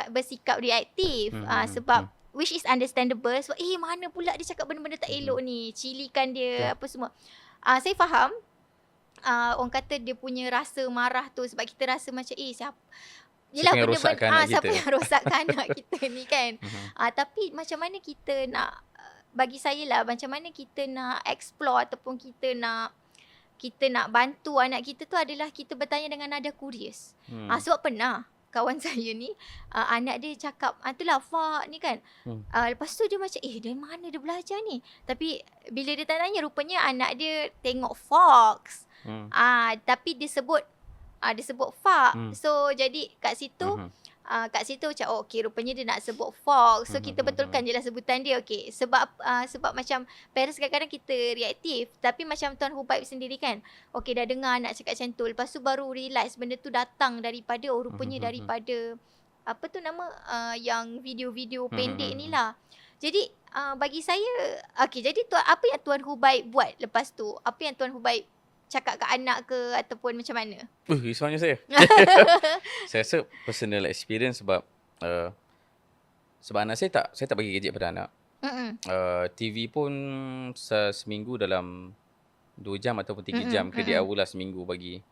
bersikap reaktif. Sebab which is understandable. Sebab mana pula dia cakap benda-benda tak elok ni, cilikan dia apa semua. Saya faham. Orang kata dia punya rasa marah tu sebab kita rasa macam siapa yang rosakkan anak siapa yang rosakkan anak kita ni kan. Tapi macam mana kita nak, bagi saya lah, macam mana kita nak explore ataupun kita nak bantu anak kita tu adalah kita bertanya dengan nada curious. Sebab pernah kawan saya ni, anak dia cakap, itulah Fa ni kan. Lepas tu dia macam, dari mana dia belajar ni? Tapi bila dia tanya, rupanya anak dia tengok Fox. Tapi disebut fak. So jadi kat situ macam okay, rupanya dia nak sebut folk. So kita betulkan je lah sebutan dia. Okay, sebab macam parents kadang-kadang kita reaktif, tapi macam Tuan Hubaib sendiri kan, okay, dah dengar anak cakap macam tu, lepas tu baru realise benda tu datang daripada rupanya daripada apa tu nama yang video-video pendek ni lah. Jadi bagi saya, okay, jadi apa yang Tuan Hubaib buat lepas tu? Apa yang Tuan Hubaib cakap kat anak ke ataupun macam mana? Risaunya saya. Saya rasa personal experience sebab anak saya tak bagi gadget pada anak. TV pun seminggu dalam 2 jam ataupun 3 jam. Kredit awal lah seminggu bagi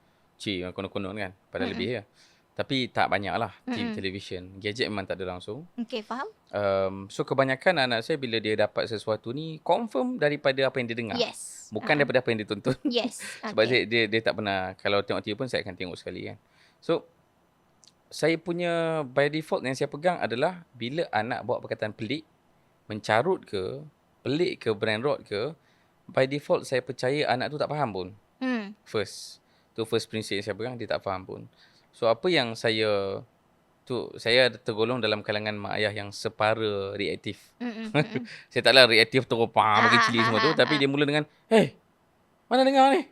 konon-konon kan. Padahal lebih ya. Tapi tak banyak lah television. Gadget memang tak ada langsung. Okay, faham. So kebanyakan anak saya bila dia dapat sesuatu ni confirm daripada apa yang dia dengar. Yes. Bukan daripada apa yang dia tonton. Yes. Sebab dia tak pernah, kalau tengok TV pun saya akan tengok sekali kan. So saya punya by default yang saya pegang adalah bila anak buat perkataan pelik, mencarut ke, pelik ke, brand rot ke, by default saya percaya anak tu tak faham pun. First prinsip yang saya pegang, dia tak faham pun. So apa yang saya tergolong dalam kalangan mak ayah yang separa reaktif. Saya taklah reaktif terus makin cili semua tu, tapi dia mula dengan, "Hey, mana dengar ni?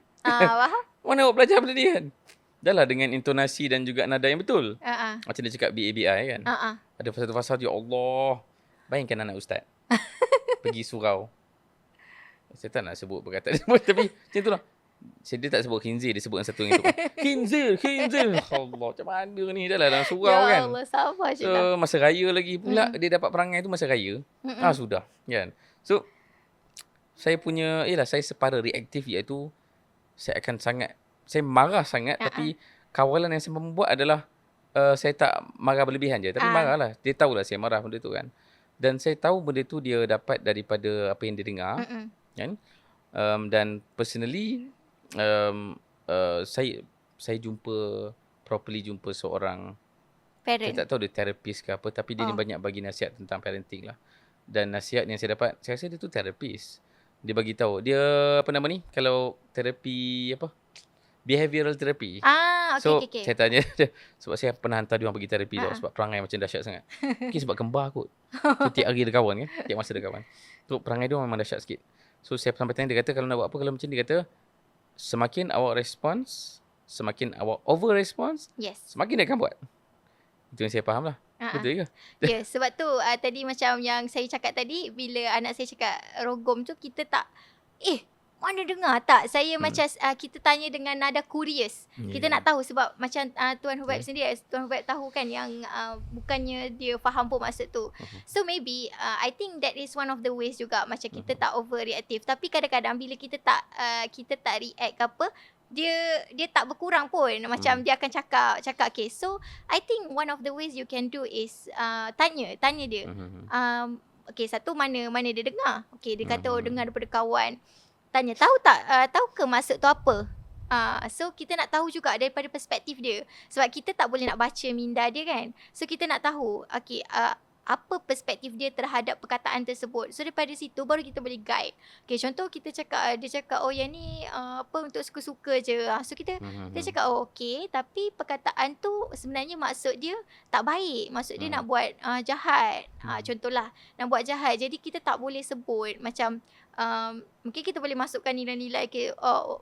Mana awak belajar benda ni kan?" Dah lah dengan intonasi dan juga nada yang betul. Macam dia cakap BABI kan. Ada satu fasa, ya Allah, bayangkan anak ustaz pergi surau. Saya tak nak sebut perkataan dia, tapi macam tu lah. Dia tak sebut khinzir, dia sebut yang satu yang itu. Khinzir. Allah, macam mana ni? Dah lah dalam surau kan. Ya Allah, sabar je lah. So, masa raya lagi pula, dia dapat perangai tu masa raya. Sudah. Kan? So, saya punya, saya separa reaktif, iaitu saya marah sangat, tapi kawalan yang saya membuat adalah saya tak marah berlebihan je. Tapi marah lah. Dia tahulah saya marah benda tu kan. Dan saya tahu benda tu dia dapat daripada apa yang dia dengar. Kan? Dan personally, saya jumpa seorang parent. Saya tak tahu dia terapis ke apa, tapi dia ni banyak bagi nasihat tentang parenting lah. Dan nasihat yang saya dapat, saya rasa dia tu terapis. Dia bagi tahu, dia apa nama ni, kalau terapi apa, behavioral therapy. Okay. Saya tanya dia, sebab saya pernah hantar dia orang pergi terapi tau, sebab perangai macam dahsyat sangat. Mungkin sebab kembar kot. So, tiap hari ada kawan kan, tiap masa ada kawan. So perangai dia memang dahsyat sikit. So saya sampai tanya, dia kata kalau nak buat apa, kalau macam dia kata, semakin awak respons, semakin awak over response, semakin dia akan buat. Itu yang saya faham lah. Betul ke? Ya, sebab tu tadi macam yang saya cakap tadi, bila anak saya cakap rogom tu, kita tak, mana dengar tak? Saya macam kita tanya dengan nada curious. Kita nak tahu sebab macam Tuan Hubaib sendiri, Tuan Hubaib tahu kan yang bukannya dia faham pun maksud tu. So maybe I think that is one of the ways juga macam kita tak overreactive. Tapi kadang-kadang bila kita tak react ke apa, dia tak berkurang pun. Macam dia akan cakap okay. So I think one of the ways you can do is tanya dia. Okay, satu mana dia dengar. Okay, dia kata dengar daripada kawan. Tanya, tahu ke maksud tu apa? So kita nak tahu juga daripada perspektif dia. Sebab kita tak boleh nak baca minda dia kan. So kita nak tahu, okay, apa perspektif dia terhadap perkataan tersebut. So daripada situ baru kita boleh guide. Okay, contoh dia cakap yang ni apa, untuk suka-suka je. So kita cakap okay, tapi perkataan tu sebenarnya maksud dia tak baik. Maksud dia nak buat jahat. Contohlah nak buat jahat. Jadi kita tak boleh sebut macam mungkin kita boleh masukkan nilai-nilai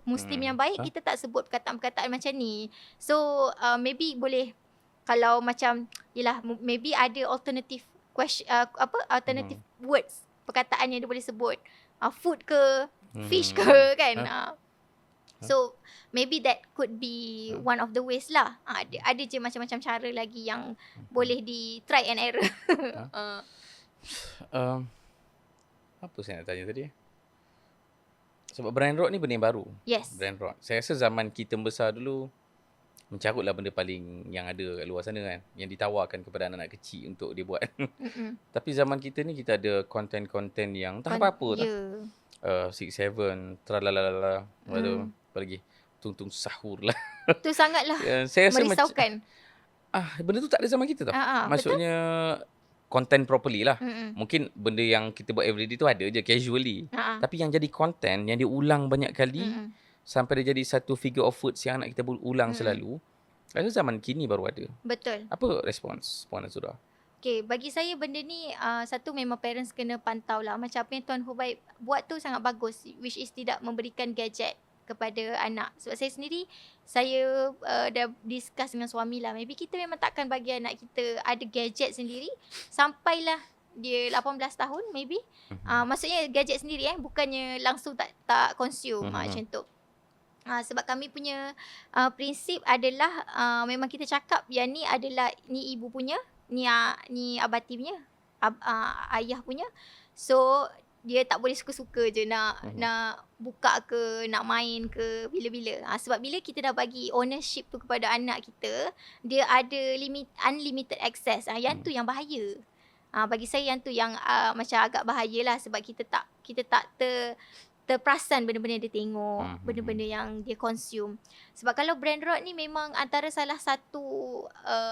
Muslim yang baik, kita tak sebut perkataan-perkataan macam ni. So maybe boleh, kalau macam maybe ada alternative alternative words, perkataan yang dia boleh sebut, food ke, fish ke kan. So maybe that could be one of the ways lah. Ada je macam-macam cara lagi yang boleh di try and error. Apa saya nak tanya tadi? Sebab brand rot ni benda yang baru. Yes. Brand rot. Saya rasa zaman kita besar dulu, mencarutlah benda paling yang ada kat luar sana kan, yang ditawarkan kepada anak-anak kecil untuk dia buat. Tapi zaman kita ni, kita ada konten-konten yang tak apa-apa tau. 6-7, tralalala, apa lagi, tung-tung sahur lah. Tu sangatlah saya rasa merisaukan. Benda tu tak ada zaman kita tau. Maksudnya content properly lah. Mungkin benda yang kita buat everyday tu ada je casually. Tapi yang jadi content, yang diulang banyak kali, sampai dia jadi satu figure of words yang anak kita ulang selalu. Lalu zaman kini baru ada. Betul. Apa respons Puan Azura? Okay, bagi saya benda ni satu memang parents kena pantau lah. Macam apa yang Tuan Hubaib buat tu sangat bagus, which is tidak memberikan gadget kepada anak. Sebab saya sendiri, saya dah discuss dengan suami lah. Maybe kita memang takkan bagi anak kita ada gadget sendiri sampailah dia 18 tahun maybe. Maksudnya gadget sendiri bukannya langsung tak consume macam tu. Sebab kami punya prinsip adalah memang kita cakap yang ni adalah ni ibu punya, ni abati punya, ayah punya. So dia tak boleh suka-suka je nak buka ke, nak main ke, bila-bila. Sebab bila kita dah bagi ownership tu kepada anak kita, dia ada unlimited access. Yang tu yang bahaya. Bagi saya yang tu yang macam agak bahayalah, sebab kita tak terperasan benda-benda yang dia tengok, benda-benda yang dia consume. Sebab kalau brain rot ni memang antara salah satu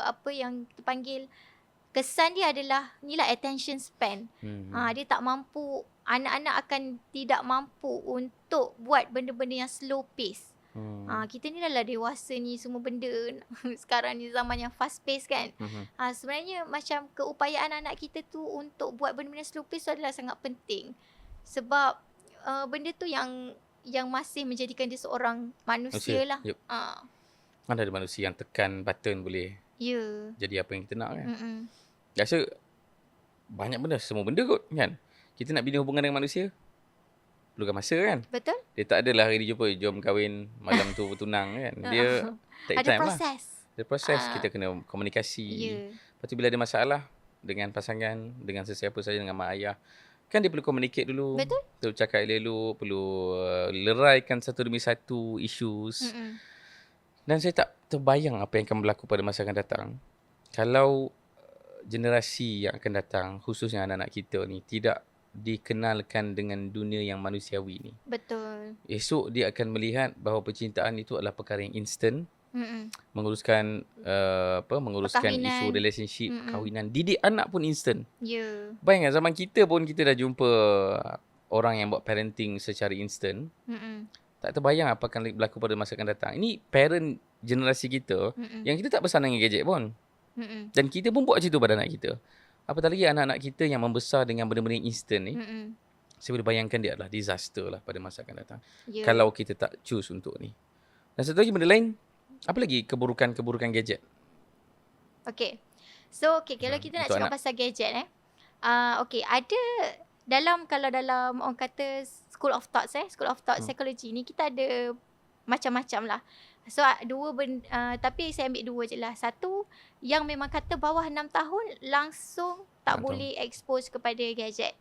apa yang kita panggil kesan dia adalah inilah attention span. Dia tak mampu, anak-anak akan tidak mampu untuk buat benda-benda yang slow pace. Kita ni dah dewasa ni, semua benda sekarang ni zaman yang fast pace kan. Sebenarnya macam keupayaan anak kita tu untuk buat benda-benda slow pace tu adalah sangat penting. Sebab benda tu yang masih menjadikan dia seorang manusia lah. Yep. Mana ada manusia yang tekan button boleh jadi apa yang kita nak kan. Rasa banyak benda, semua benda kot kan. Kita nak bina hubungan dengan manusia, perlukan masa kan. Betul. Dia tak adalah hari dia jumpa, jom kahwin, malam tu bertunang kan. Dia take ada time proses lah. Ada proses. Kita kena komunikasi. Lepas tu bila ada masalah dengan pasangan, dengan sesiapa saja, dengan mak ayah, kan dia perlu communicate dulu. Betul. Perlu cakap elok-elok, perlu leraikan satu demi satu issues. Dan saya tak terbayang apa yang akan berlaku pada masa akan datang kalau generasi yang akan datang, khususnya anak-anak kita ni, tidak dikenalkan dengan dunia yang manusiawi ni. Betul. Esok dia akan melihat bahawa percintaan itu adalah perkara yang instant. Menguruskan isu relationship, kahwinan, didik anak pun instant. Bayangkan zaman kita pun kita dah jumpa orang yang buat parenting secara instant. Tak terbayang apa akan berlaku pada masa akan datang. Ini parent generasi kita yang kita tak bersanding dengan gadget pun. Dan kita pun buat macam tu pada anak kita. Apatah lagi anak-anak kita yang membesar dengan benda-benda yang instant ni. Saya boleh bayangkan dia adalah disaster lah pada masa akan datang. Kalau kita tak choose untuk ni. Dan satu lagi benda lain, apa lagi keburukan-keburukan gadget? Okay. So, kalau kita nak cakap pasal gadget ada kalau dalam orang kata school of thoughts psychology ni, kita ada macam-macam lah. So tapi saya ambil dua je lah. Satu yang memang kata bawah 6 tahun langsung tak boleh expose kepada gadget.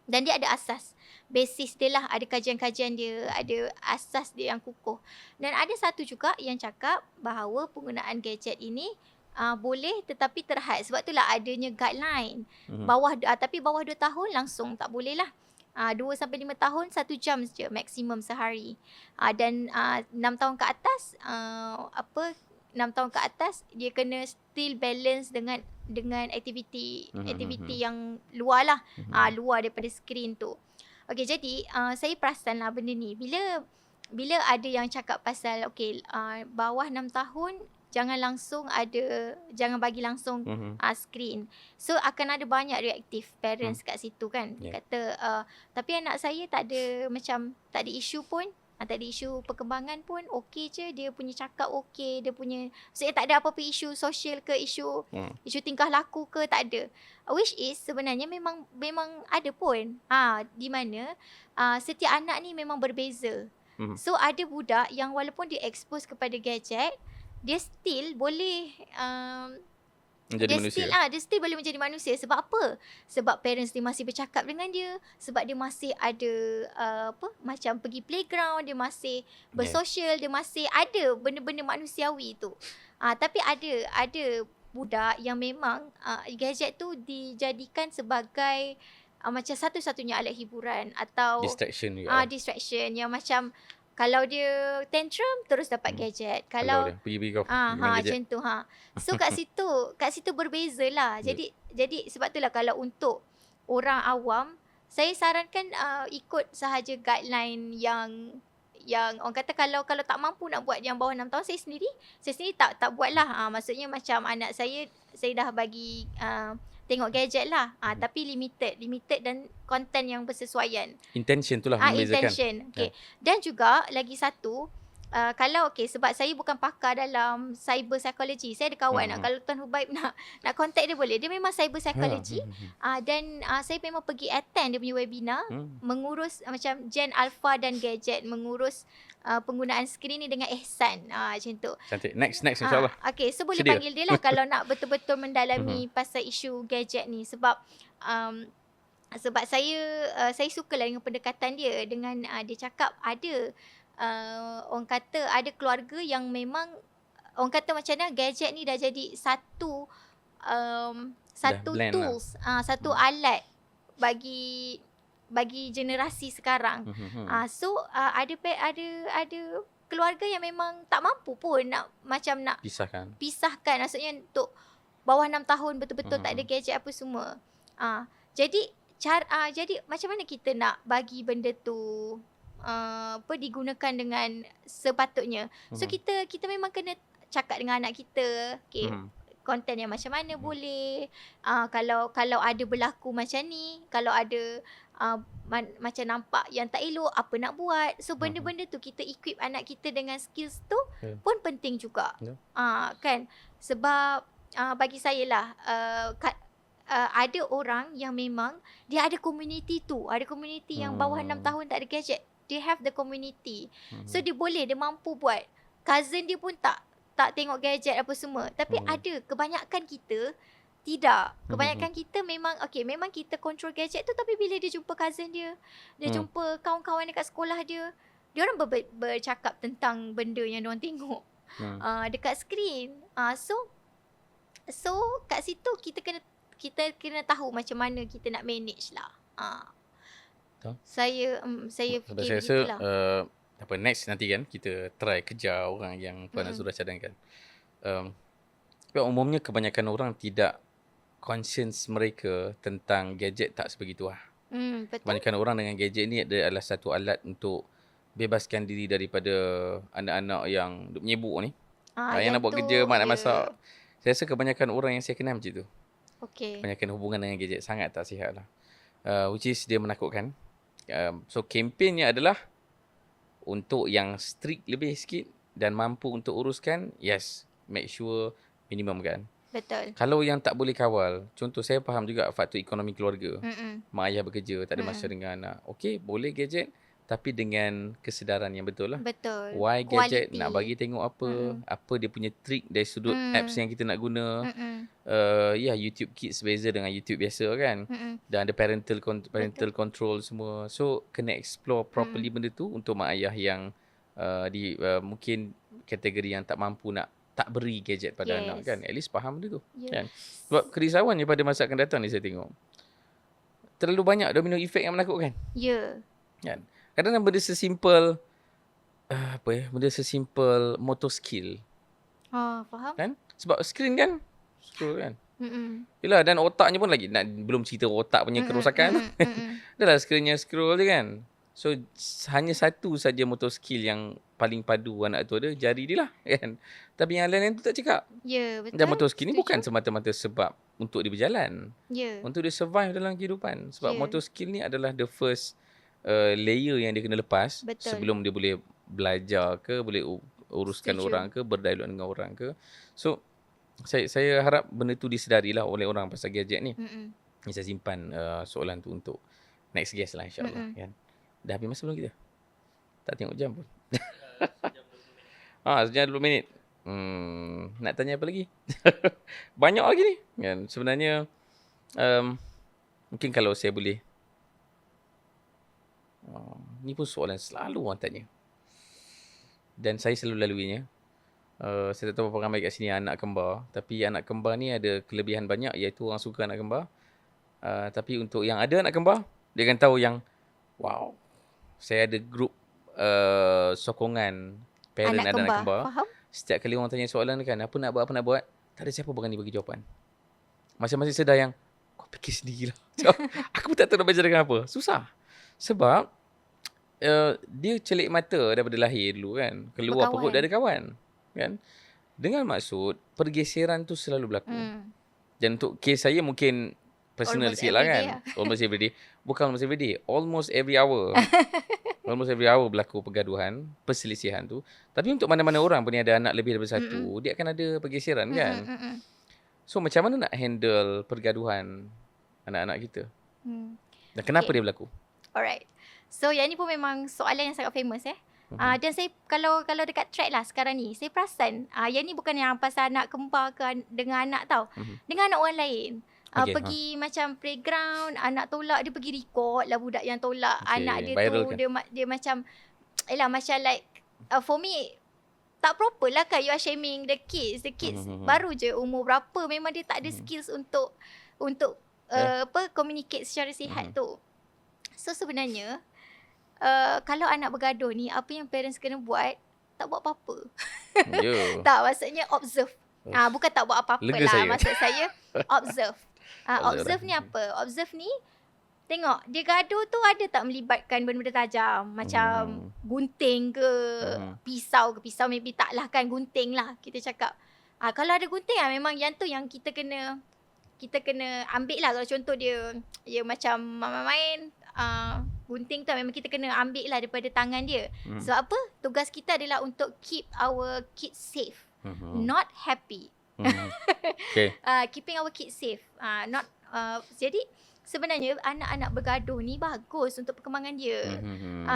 Dan dia ada asas, basis dia lah, ada kajian-kajian dia, ada asas dia yang kukuh. Dan ada satu juga yang cakap bahawa penggunaan gadget ini boleh tetapi terhad. Sebab itulah adanya guideline. Tapi bawah 2 tahun langsung tak boleh lah. 2 sampai 5 tahun 1 jam saja maksimum sehari. Dan 6 tahun ke atas 6 tahun ke atas dia kena still balance dengan aktiviti yang luar lah. Luar daripada skrin tu. Okey, jadi saya perasan lah benda ni. Bila ada yang cakap pasal bawah 6 tahun jangan bagi langsung skrin. So akan ada banyak reaktif parents kat situ kan. Kata tapi anak saya tak ada isu pun. Tak ada isu perkembangan pun, okey je, dia punya cakap okey, dia punya, maksudnya tak ada apa-apa isu sosial ke, isu tingkah laku ke, tak ada. Which is sebenarnya memang ada pun. Di mana setiap anak ni memang berbeza. So ada budak yang walaupun dia expose kepada gadget, dia still boleh dia still boleh menjadi manusia. Sebab apa? Sebab parents dia masih bercakap dengan dia, sebab dia masih ada macam pergi playground, dia masih bersosial, dia masih ada benda-benda manusiawi tu. Tapi ada budak yang memang gadget tu dijadikan sebagai macam satu-satunya alat hiburan atau distraction distraction yang macam kalau dia tantrum terus dapat gadget. Kalau dia pergi kau macam tu So kat situ berbezalah. Jadi sebab itulah kalau untuk orang awam, saya sarankan ikut sahaja guideline yang orang kata kalau tak mampu nak buat yang bawah 6 tahun, saya sendiri tak buat lah. Maksudnya macam anak saya dah bagi tengok gadget lah. Tapi limited dan konten yang bersesuaian. Intention tu lah membezakan. Intention. Okay. Dan juga lagi satu, kalau sebab saya bukan pakar dalam cyber psychology. Saya ada kawan kalau Tuan Hubaib nak contact dia boleh. Dia memang cyber psychology. Dan saya memang pergi attend dia punya webinar mengurus macam Gen Alpha dan gadget, mengurus penggunaan skrin ni dengan ihsan. Macam tu. Cantik. Next insyaAllah. Okay, so boleh panggil dia lah kalau nak betul-betul mendalami pasal isu gadget ni. Sebab saya sukalah dengan pendekatan dia. Dengan dia cakap ada orang kata ada keluarga yang memang orang kata macam mana gadget ni dah jadi satu tools, satu alat bagi generasi sekarang. So ada keluarga yang memang tak mampu pun nak pisahkan maksudnya untuk bawah 6 tahun betul-betul tak ada gadget apa semua. Jadi macam mana kita nak bagi benda tu digunakan dengan sepatutnya. So kita memang kena cakap dengan anak kita, konten yang macam mana boleh, kalau ada berlaku macam ni, kalau ada macam nampak yang tak elok, apa nak buat. So benda-benda tu kita equip anak kita dengan skills tu pun penting juga. Kan? Sebab bagi saya lah ada orang yang memang dia ada community tu, ada community yang bawah 6 tahun tak ada gadget. They have the community. So dia mampu buat. Cousin dia pun tak tengok gadget apa semua. Tapi ada kebanyakan kita tidak. Kebanyakan kita memang memang kita control gadget tu, tapi bila dia jumpa cousin dia jumpa kawan-kawan dekat sekolah dia orang bercakap tentang benda yang diorang tengok dekat skrin. So kat situ kita kena tahu macam mana kita nak manage lah. Saya fikir begitulah. Next nanti kan kita try kejar orang yang Puan Azura cadangkan. Tapi umumnya kebanyakan orang tidak conscious mereka tentang gadget tak sebegitu lah. Betul. Kebanyakan orang dengan gadget ni adalah satu alat untuk bebaskan diri daripada anak-anak yang menyibuk ni. Yang nak buat kerja, mak nak masak. Saya rasa kebanyakan orang yang saya kenal macam tu. Kebanyakan hubungan dengan gadget sangat tak sihat lah. Which is dia menakutkan. So kempennya adalah untuk yang strict lebih sikit dan mampu untuk uruskan, yes, make sure minimum kan. Betul. Kalau yang tak boleh kawal, contoh saya faham juga faktor ekonomi keluarga. Mak ayah bekerja, tak ada masa dengan anak. Okey, boleh gadget tapi dengan kesedaran yang betul lah. Betul. Why gadget, nak bagi tengok apa dia punya trick dari sudut apps yang kita nak guna. YouTube Kids beza dengan YouTube biasa kan. Dan ada parental control semua. So kena explore properly benda tu untuk mak ayah yang mungkin kategori yang tak mampu nak tak beri gadget pada anak kan. At least faham benda tu. Kan? Sebab kerisauannya pada masa akan datang ni saya tengok, terlalu banyak domino effect yang menakutkan. Kan? Kadang-kadang benda sesimpel benda sesimpel motor skill. Faham. Kan? Sebab skrin kan scroll kan. Yalah, dan otaknya pun lagi belum cerita otak punya kerosakan. Dahlah skrinnya scroll je kan. So hanya satu saja motor skill yang paling padu anak tu ada, jari dia lah kan. Tapi yang lain tu tak cakap. Betul. Dan motor skill ni bukan semata-mata sebab untuk dia berjalan. Untuk dia survive dalam kehidupan. Sebab motor skill ni adalah the first layer yang dia kena lepas. Sebelum dia boleh belajar ke, boleh uruskan orang ke, berdialog dengan orang ke. So saya harap benda tu disedari lah oleh orang pasal gadget ni. Saya simpan soalan tu untuk next guest lah insyaAllah. Kan? Dah habis masa belum kita? Tak tengok jam pun. Sejam 20 minit. Nak tanya apa lagi? Banyak lagi ni. Kan? Sebenarnya mungkin kalau saya boleh, ni pun soalan selalu orang tanya. Dan saya selalu laluinya. Saya tak tahu berapa ramai kat sini anak kembar. Tapi anak kembar ni ada kelebihan banyak, iaitu orang suka anak kembar. Tapi untuk yang ada anak kembar, dia akan tahu yang wow, saya ada grup sokongan parent ada anak kembar. Faham? Setiap kali orang tanya soalan kan, apa nak buat, tak ada siapa berani bagi jawapan. Masing-masing sedar yang kau fikir sendirilah. Aku pun tak tahu nak baca dengan apa. Susah. Sebab dia celik mata daripada lahir dulu kan. Keluar perut Berkawan. dah ada kawan. Kan? Dengan maksud pergeseran tu selalu berlaku. Dan untuk kes saya mungkin personal Almost sikit lah every day kan. Almost every day. Bukan almost every day. Almost every hour. Almost every hour berlaku pergaduhan, perselisihan tu. Tapi untuk mana-mana orang pun yang ada anak lebih daripada satu, dia akan ada pergeseran kan. So macam mana nak handle pergaduhan anak-anak kita? Dan kenapa dia berlaku? Alright. So yang ni pun memang soalan yang sangat famous dan saya kalau dekat track lah sekarang ni, saya perasan yang ni bukan yang pasal anak kembar ke dengan anak tau. Dengan anak orang lain. Pergi macam playground, anak tolak, dia pergi record lah budak yang tolak anak dia viral tu. kan? Dia macam, macam like, for me, tak proper lah kan you are shaming the kids. The kids baru je umur berapa, memang dia tak ada skills untuk communicate secara sihat tu. So sebenarnya, kalau anak bergaduh ni, apa yang parents kena buat, tak buat apa-apa. Tak, maksudnya observe. Bukan tak buat apa-apa Lega lah. saya. Maksud saya, observe. Observe ni apa? Observe ni, tengok, dia gaduh tu ada tak melibatkan benda-benda tajam. Macam gunting ke, pisau ke. Pisau maybe tak lah kan, gunting lah kita cakap. Kalau ada gunting memang yang tu yang kita kena ambil lah. Kalau contoh dia macam main gunting tu, memang kita kena ambil lah daripada tangan dia. Sebab apa? Tugas kita adalah untuk keep our kids safe. Not happy. Okay. Keeping our kids safe. Jadi sebenarnya anak-anak bergaduh ni bagus untuk perkembangan dia.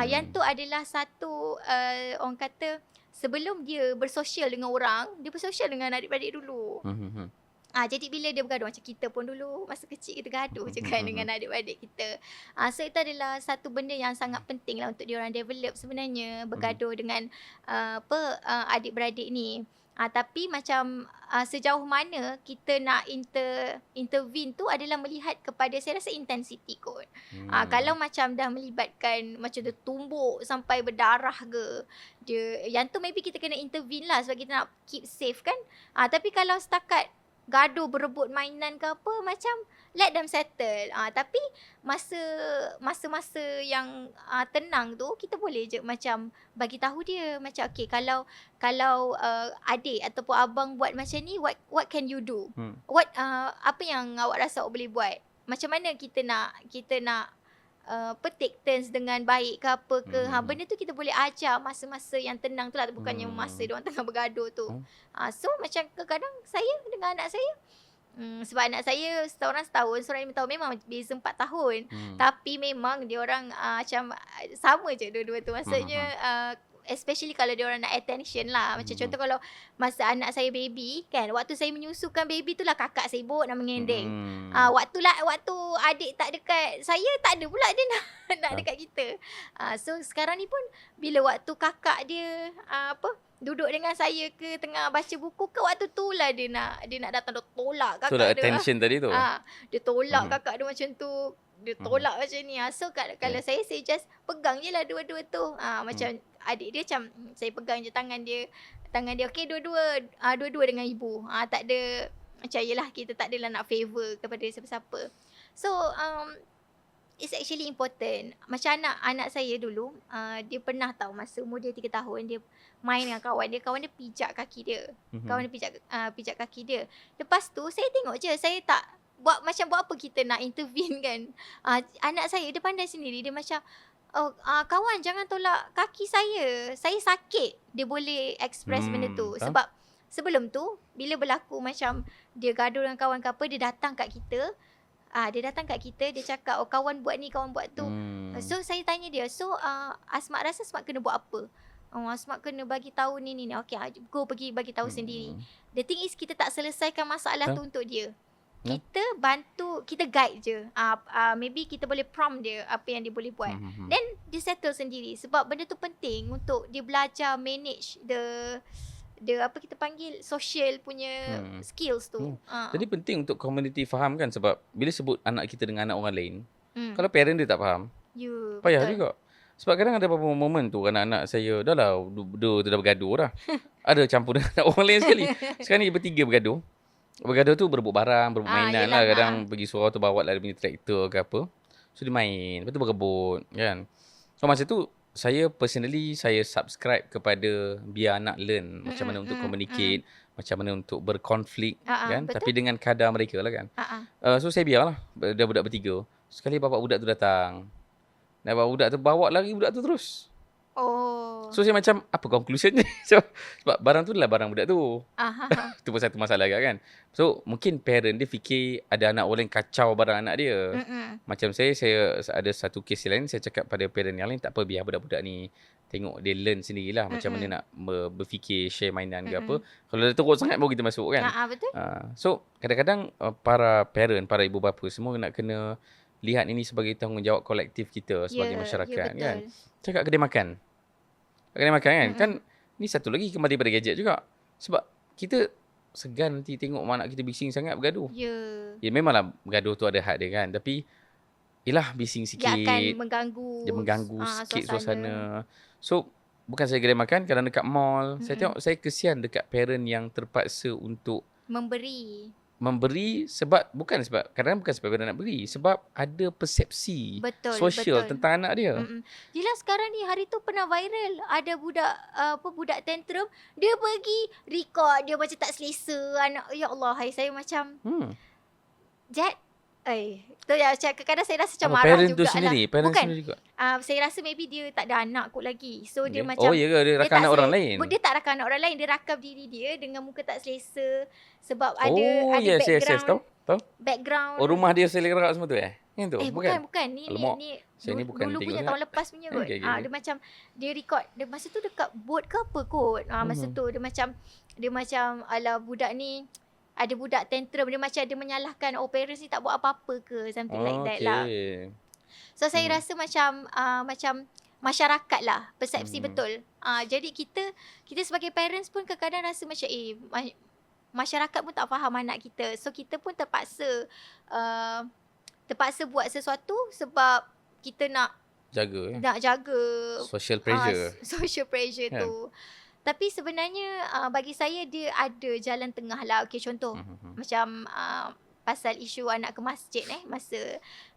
Yang tu adalah satu orang kata, sebelum dia bersosial dengan orang, dia bersosial dengan adik-beradik dulu. Jadi bila dia bergaduh, macam kita pun dulu masa kecil kita gaduh je kan dengan adik-beradik kita. So itu adalah satu benda yang sangat penting lah untuk diorang develop sebenarnya, bergaduh dengan adik-beradik ni. Tapi macam sejauh mana kita nak intervene tu adalah melihat kepada, saya rasa, intensity kot. Kalau macam dah melibatkan macam dia tumbuk sampai berdarah ke, yang tu maybe kita kena intervene lah sebab kita nak keep safe kan. Tapi kalau setakat gaduh berebut mainan ke apa, macam let them settle. Tapi masa-masa yang tenang tu, kita boleh je macam bagi tahu dia macam, okay, kalau adik ataupun abang buat macam ni, what can you do? Apa yang awak rasa awak boleh buat? Macam mana kita nak take turns dengan baik ke apa ke. Benda tu kita boleh ajar masa-masa yang tenang tu lah, bukannya masa diorang tengah bergaduh tu. So macam kadang-kadang saya dengan anak saya, sebab anak saya seorang setahun, seorang 5 tahun, memang beza 4 tahun. Tapi memang diorang macam sama je dua-dua tu. Maksudnya especially kalau diorang nak attention lah. Macam contoh kalau masa anak saya baby kan, waktu saya menyusukan baby tu lah kakak sibuk nak mengendeng. Waktu adik tak dekat saya, tak ada pula dia nak dekat kita. So sekarang ni pun bila waktu kakak dia duduk dengan saya ke tengah baca buku ke, waktu tu lah dia nak datang, dia tolak kakak lah dia. attention tadi tu. Dia tolak kakak dia macam tu. Dia tolak macam ni. So kalau saya just pegang je lah dua-dua tu. Macam adik dia macam, saya pegang je tangan dia. Okay, dua-dua dengan ibu. Tak ada macam, yelah, kita tak adalah nak favor kepada siapa-siapa. So it's actually important. Macam anak saya dulu, dia pernah tahu masa umur dia 3 tahun, dia main dengan kawan dia pijak kaki dia. Kawan dia pijak kaki dia. Lepas tu saya tengok je, saya tak buat apa kita nak intervene kan. Anak saya dia pandai sendiri, dia macam, kawan jangan tolak kaki saya sakit. Dia boleh express benda tu. Sebab sebelum tu bila berlaku macam dia gaduh dengan kawan ke apa, dia datang kat kita. Dia cakap, kawan buat ni, kawan buat tu. So saya tanya dia, so Asmat rasa Asmat kena buat apa? Asmat kena bagi tahu ni. Okay, go pergi bagi tahu sendiri. The thing is, kita tak selesaikan masalah tu untuk dia. Kita bantu, kita guide je. Maybe kita boleh prompt dia apa yang dia boleh buat. Then dia settle sendiri. Sebab benda tu penting untuk dia belajar manage the apa kita panggil social punya skills tu. Jadi penting untuk community faham kan, sebab bila sebut anak kita dengan anak orang lain, kalau parent dia tak faham, payah betul juga. Sebab kadang ada beberapa momen tu anak-anak saya dah dah bergaduh dah. Ada campur dengan anak orang lain sekali. Sekarang ni bertiga bergaduh. Bergaduh tu berebut barang, berebut mainan lah. Kadang pergi surau tu bawa lah dia punya traktor ke apa. So dia main, lepas tu berebut kan. So masa tu saya personally saya subscribe kepada biar anak learn macam mana untuk communicate, macam mana untuk berkonflik kan, betul. tapi dengan kadar mereka lah kan. So saya biarlah dia budak bertiga. Sekali bapak budak tu datang. Dan bapak budak tu bawa lagi budak tu terus. Oh. So saya macam apa conclusion ni? Sebab barang tu adalah barang budak tu. Itu pun satu masalah kan. So mungkin parent dia fikir ada anak orang kacau barang anak dia. Macam saya ada satu kes lain, saya cakap pada parent yang lain, tak apa, biar budak-budak ni tengok dia learn sendirilah macam mana nak berfikir, share mainan ke apa. Kalau dia teruk sangat baru kita masuk kan. Betul. So kadang-kadang para parent, para ibu bapa semua nak kena lihat ini sebagai tanggungjawab kolektif kita sebagai masyarakat kan. Cakap kedai makan. Kedai makan kan. Kan ni satu lagi kembali pada gadget juga. Sebab kita segan nanti tengok mak anak kita bising sangat bergaduh. Ya memanglah bergaduh tu ada had dia kan. Tapi yelah bising sikit. Dia akan mengganggu. Dia mengganggu sikit suasana. So bukan saya kedai makan, kadang dekat mall. Saya tengok, saya kesian dekat parent yang terpaksa untuk memberi sebab bukan sebab parent nak beri, sebab ada persepsi sosial tentang anak dia. Jelas sekarang ni hari tu pernah viral ada budak tantrum, dia pergi record dia macam tak selesa anak. Ya Allah, hai saya macam Jad tu ya, kadang-kadang saya rasa macam marah parent juga tu sendiri, lah. parent Bukan, sendiri juga. saya rasa maybe dia tak ada anak kot lagi. So dia macam, oh ya ke, dia rakam anak orang lain? Dia tak rakam anak orang lain, dia rakam diri dia dengan muka tak selesa. Sebab ada yes, background. Tahu? Background. Oh, rumah dia selerak semua tu Yang tu? Bukan. Ni saya ni bukan dulu punya tahun lepas punya kot. Okay. Dia macam dia record, dia masa tu dekat boat ke apa kot. Masa tu dia macam ala budak ni ada budak tantrum, dia macam ada menyalahkan parents ni tak buat apa-apa ke, something like that lah. So saya rasa macam masyarakat lah persepsi betul. Jadi kita sebagai parents pun kadang-kadang rasa macam masyarakat pun tak faham anak kita. So kita pun terpaksa buat sesuatu sebab kita nak jaga social pressure. Social pressure tu. Tapi sebenarnya bagi saya dia ada jalan tengah lah. Okay, contoh macam pasal isu anak ke masjid masa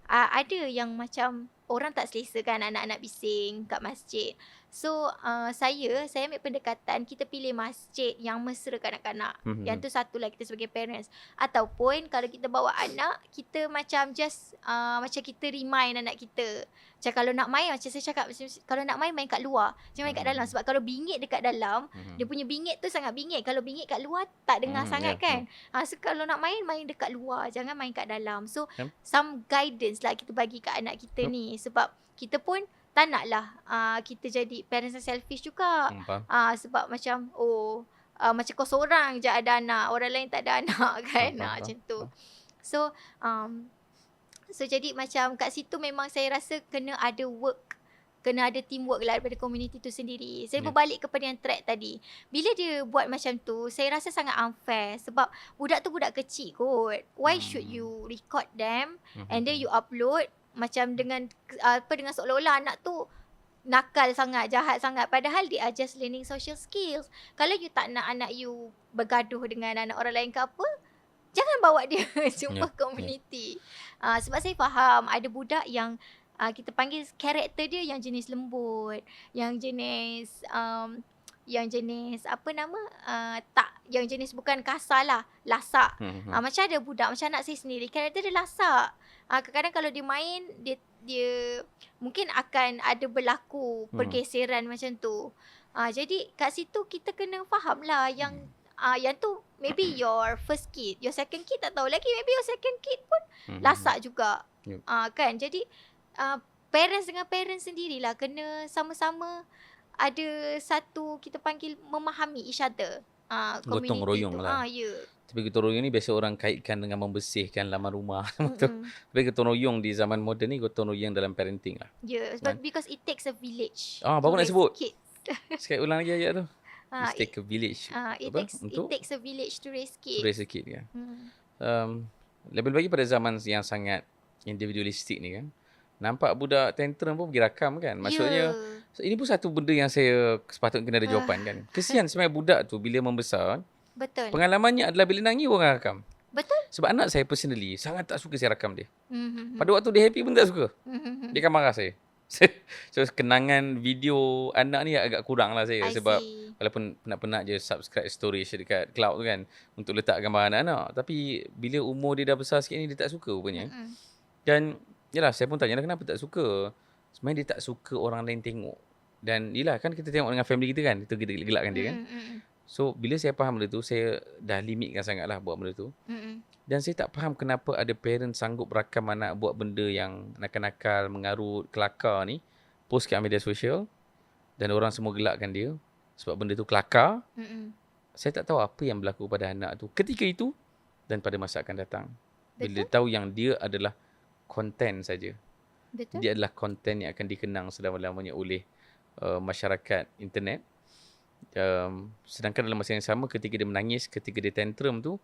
ada yang macam orang tak selesa kan anak-anak bising kat masjid. So saya ambil pendekatan, kita pilih masjid yang mesra kanak-kanak. Yang tu satulah kita sebagai parents. Ataupun kalau kita bawa anak, kita macam just macam kita remind anak kita. Macam kalau nak main, macam saya cakap, kalau nak main kat luar, jangan main kat dalam. Sebab kalau bingit dekat dalam, dia punya bingit tu sangat bingit. Kalau bingit kat luar, tak dengar sangat kan. So kalau nak main dekat luar, jangan main kat dalam. So some guidance lah kita bagi kat anak kita ni. Sebab kita pun tak naklah kita jadi parents yang selfish juga. Sebab macam macam kau seorang je ada anak, orang lain tak ada anak kan. Macam tu. So jadi macam kat situ memang saya rasa kena ada teamwork lah daripada community tu sendiri. Saya berbalik kepada yang thread tadi. Bila dia buat macam tu, saya rasa sangat unfair. Sebab budak tu budak kecil kot. Why should you record them and then you upload macam dengan seolah-olah anak tu nakal sangat, jahat sangat. Padahal they are just learning social skills. Kalau you tak nak anak you bergaduh dengan anak orang lain ke apa, jangan bawa dia jumpa community. Sebab saya faham ada budak yang kita panggil karakter dia yang jenis lembut, yang jenis apa nama, yang jenis bukan kasar lah, lasak. Macam ada budak, macam anak saya sendiri, karakter dia lasak. Kadang-kadang kalau dia main, dia mungkin akan ada berlaku pergeseran macam tu. Jadi kat situ kita kena faham lah yang tu maybe your first kid, your second kid tak tahu lagi, maybe your second kid pun lasak juga. Kan, jadi parents dengan parents sendirilah kena sama-sama ada satu kita panggil memahami each other. Gotong royong lah. Tapi gotong royong ni biasa orang kaitkan dengan membersihkan laman rumah. Tapi gotong royong di zaman moden ni gotong royong dalam parenting lah. But because it takes a village. Baru nak sebut. Sekali ulang lagi ayat tu. It takes a village. It takes a village to raise kids. To raise a kid kan. Lebih lagi pada zaman yang sangat individualistik ni kan. Nampak budak tantrum pun pergi rakam kan. Maksudnya ini pun satu benda yang saya sepatutnya kena ada jawapan kan. Kesian sebenarnya budak tu bila membesar. Betul. Pengalamannya adalah bila nangis orang rakam. Betul. Sebab anak saya personally sangat tak suka saya rakam dia. Pada waktu dia happy pun tak suka. Dia akan marah saya. So kenangan video anak ni agak kurang lah saya. I Sebab see. walaupun penat-penat je subscribe storage dekat cloud tu kan, untuk letak gambar anak-anak. Tapi bila umur dia dah besar sikit ni, dia tak suka rupanya. Dan yalah, saya pun tanya kenapa tak suka. Sebenarnya dia tak suka orang lain tengok. Dan yelah kan kita tengok dengan family kita kan, itu kita gelakkan dia kan. So bila saya faham benda tu, saya dah limitkan sangat lah buat benda tu. Dan saya tak faham kenapa ada parent sanggup rakam anak buat benda yang nakal-nakal, mengarut, kelakar ni, post kat media sosial, dan orang semua gelakkan dia sebab benda tu kelakar. Saya tak tahu apa yang berlaku pada anak tu ketika itu dan pada masa akan datang. Bila tahu yang dia adalah konten saja. Betul. Dia adalah konten yang akan dikenang selama-lamanya oleh masyarakat internet. Sedangkan dalam masa yang sama, ketika dia menangis, ketika dia tantrum tu,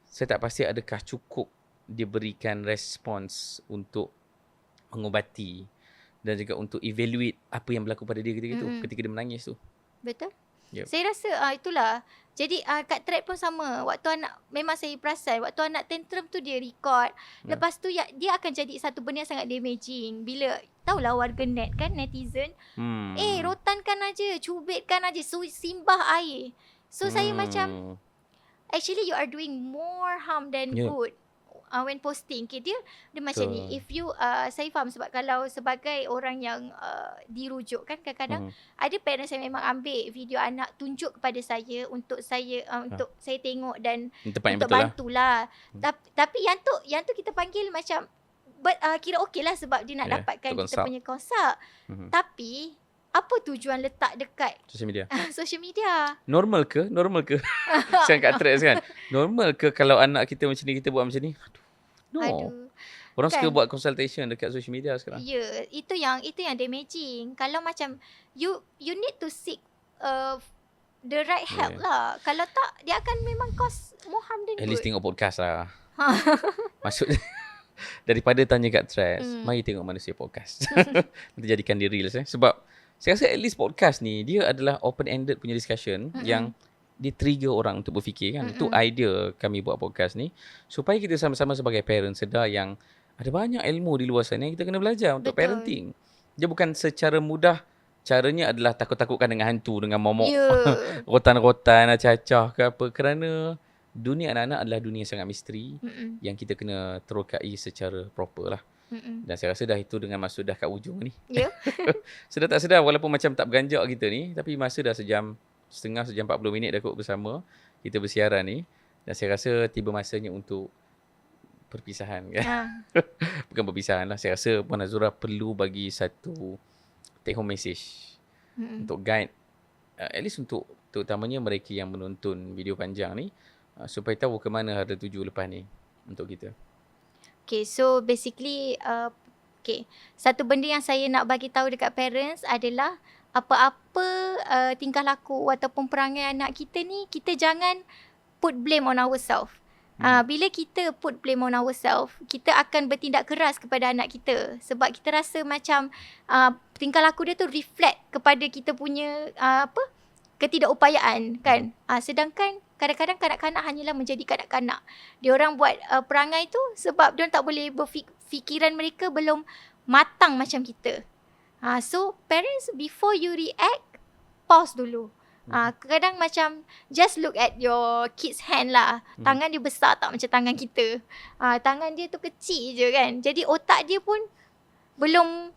saya tak pasti adakah cukup dia berikan respons untuk mengubati dan juga untuk evaluate apa yang berlaku pada dia ketika dia menangis tu. Betul. Yep. Saya rasa itulah. Jadi kat thread pun sama. Waktu anak, memang saya perasan waktu anak tantrum tu dia record. Lepas tu dia akan jadi satu benda yang sangat damaging. Bila tahulah warga net kan, netizen, rotankan aja, cubitkan aja, simbah air. So saya macam, actually you are doing more harm than good when posting. Okay, dia macam ni. If you saya faham sebab kalau sebagai orang yang dirujuk kan, kadang-kadang ada parents yang memang ambil video anak, tunjuk kepada saya untuk saya untuk saya tengok dan untuk bantulah. Tapi yang tu kita panggil macam kira okey lah sebab dia nak dapatkan kita punya konsak. Tapi apa tujuan letak dekat social media? Social media. Normal ke? Sekarang kat threads kan. Normal ke kalau anak kita macam ni, kita buat macam ni? No. Orang suka buat consultation dekat social media sekarang. Ya, itu yang damaging. Kalau macam you need to seek the right help lah. Kalau tak, dia akan memang cause more harm than good. At least tengok podcast lah. Maksudnya daripada tanya kat threads, mari tengok manusia podcast. Nanti jadikan dia reels sebab saya rasa at least podcast ni dia adalah open-ended punya discussion yang dia trigger orang untuk berfikir kan. Itu idea kami buat podcast ni, supaya kita sama-sama sebagai parent sedar yang ada banyak ilmu di luar sana yang kita kena belajar untuk parenting. Dia bukan secara mudah. Caranya adalah takut-takutkan dengan hantu, dengan momok, rotan-rotan, acah-acah ke apa. Kerana dunia anak-anak adalah dunia yang sangat misteri yang kita kena terokai secara proper lah. Dan saya rasa dah itu dengan masa dah kat ujung ni. Sedar tak sedar, walaupun macam tak berganjak kita ni, tapi masa dah sejam 40 minit dah kot bersama kita bersiaran ni. Dan saya rasa tiba masanya untuk perpisahan kan. Bukan perpisahan lah. Saya rasa Puan Azura perlu bagi satu take home message untuk guide at least untuk terutamanya mereka yang menonton video panjang ni, supaya tahu ke mana harga tuju lepas ni untuk kita. Okay, so basically satu benda yang saya nak bagi tahu dekat parents adalah apa-apa tingkah laku ataupun perangai anak kita ni, kita jangan put blame on ourselves. Bila kita put blame on ourselves, kita akan bertindak keras kepada anak kita sebab kita rasa macam tingkah laku dia tu reflect kepada kita punya ketidakupayaan kan. Sedangkan kadang-kadang kanak-kanak hanyalah menjadi kanak-kanak. Diorang buat perangai tu sebab diorang tak boleh fikiran mereka belum matang macam kita. So parents, before you react, pause dulu. Kadang macam just look at your kids hand lah. Tangan dia besar tak macam tangan kita. Tangan dia tu kecil je kan. Jadi otak dia pun belum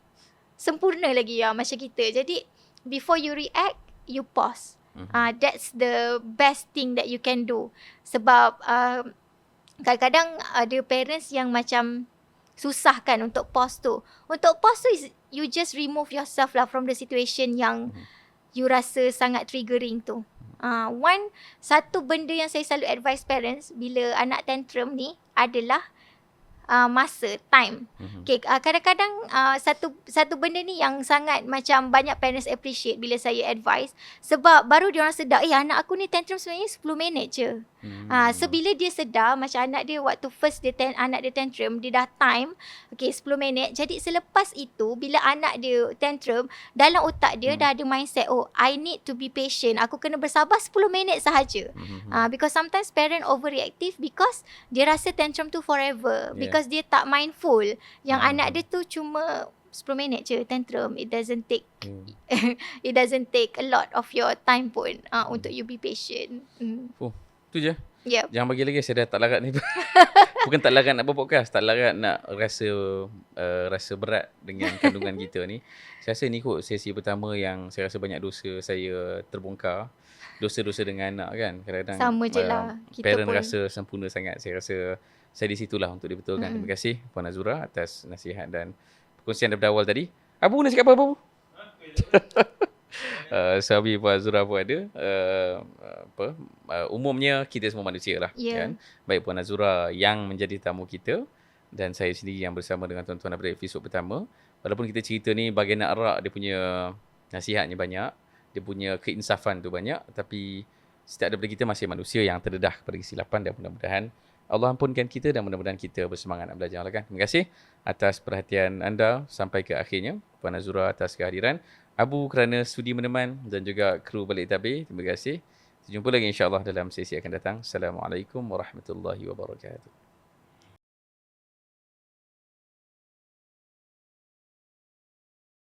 sempurna lagi macam kita. Jadi before you react, you pause. That's the best thing that you can do. Sebab kadang-kadang ada parents yang macam susah kan untuk pause tu. Untuk pause tu you just remove yourself lah from the situation yang you rasa sangat triggering tu. Satu benda yang saya selalu advise parents bila anak tantrum ni adalah masa, time. Okay, kadang-kadang satu benda ni yang sangat macam banyak parents appreciate bila saya advise, sebab baru diorang sedar, anak aku ni tantrum sebenarnya 10 minit je. So bila dia sedar macam anak dia waktu first anak dia tantrum, dia dah time 10 minit. Jadi selepas itu bila anak dia tantrum, dalam otak dia dah ada mindset, I need to be patient, aku kena bersabar 10 minit sahaja. Because sometimes parent overreactive because dia rasa tantrum tu forever, because dia tak mindful yang anak dia tu cuma 10 minit je tantrum. It doesn't take it doesn't take a lot of your time pun untuk you be patient. Tu je. Yep. Jangan bagi lagi, saya dah tak larat ni. Bukan tak larat nak buat podcast, tak larat nak rasa berat dengan kandungan kita ni. Saya rasa ni kot sesi pertama yang saya rasa banyak dosa saya terbongkar. Dosa-dosa dengan anak kan. Kadang-kadang Sama je lah. Kita parent pun rasa sempurna sangat. Saya rasa saya di situlah untuk dibetulkan. Terima kasih Puan Azura atas nasihat dan perkongsian daripada awal tadi. Abu nak cakap apa Abu? Suami Puan Azura pun ada. Umumnya kita semua manusia lah. Kan? Baik Puan Azura yang menjadi tamu kita dan saya sendiri yang bersama dengan tuan-tuan daripada episod pertama. Walaupun kita cerita ni bagian nak arak, dia punya nasihatnya banyak, dia punya keinsafan tu banyak, tapi setiap daripada kita masih manusia yang terdedah kepada kesilapan dan mudah-mudahan Allah ampunkan kita dan mudah-mudahan kita bersemangat nak belajar lah kan. Terima kasih atas perhatian anda sampai ke akhirnya. Puan Azura atas kehadiran. Abu kerana sudi meneman dan juga kru Balik Tabir. Terima kasih. Jumpa lagi insya-Allah dalam sesi akan datang. Assalamualaikum warahmatullahi wabarakatuh.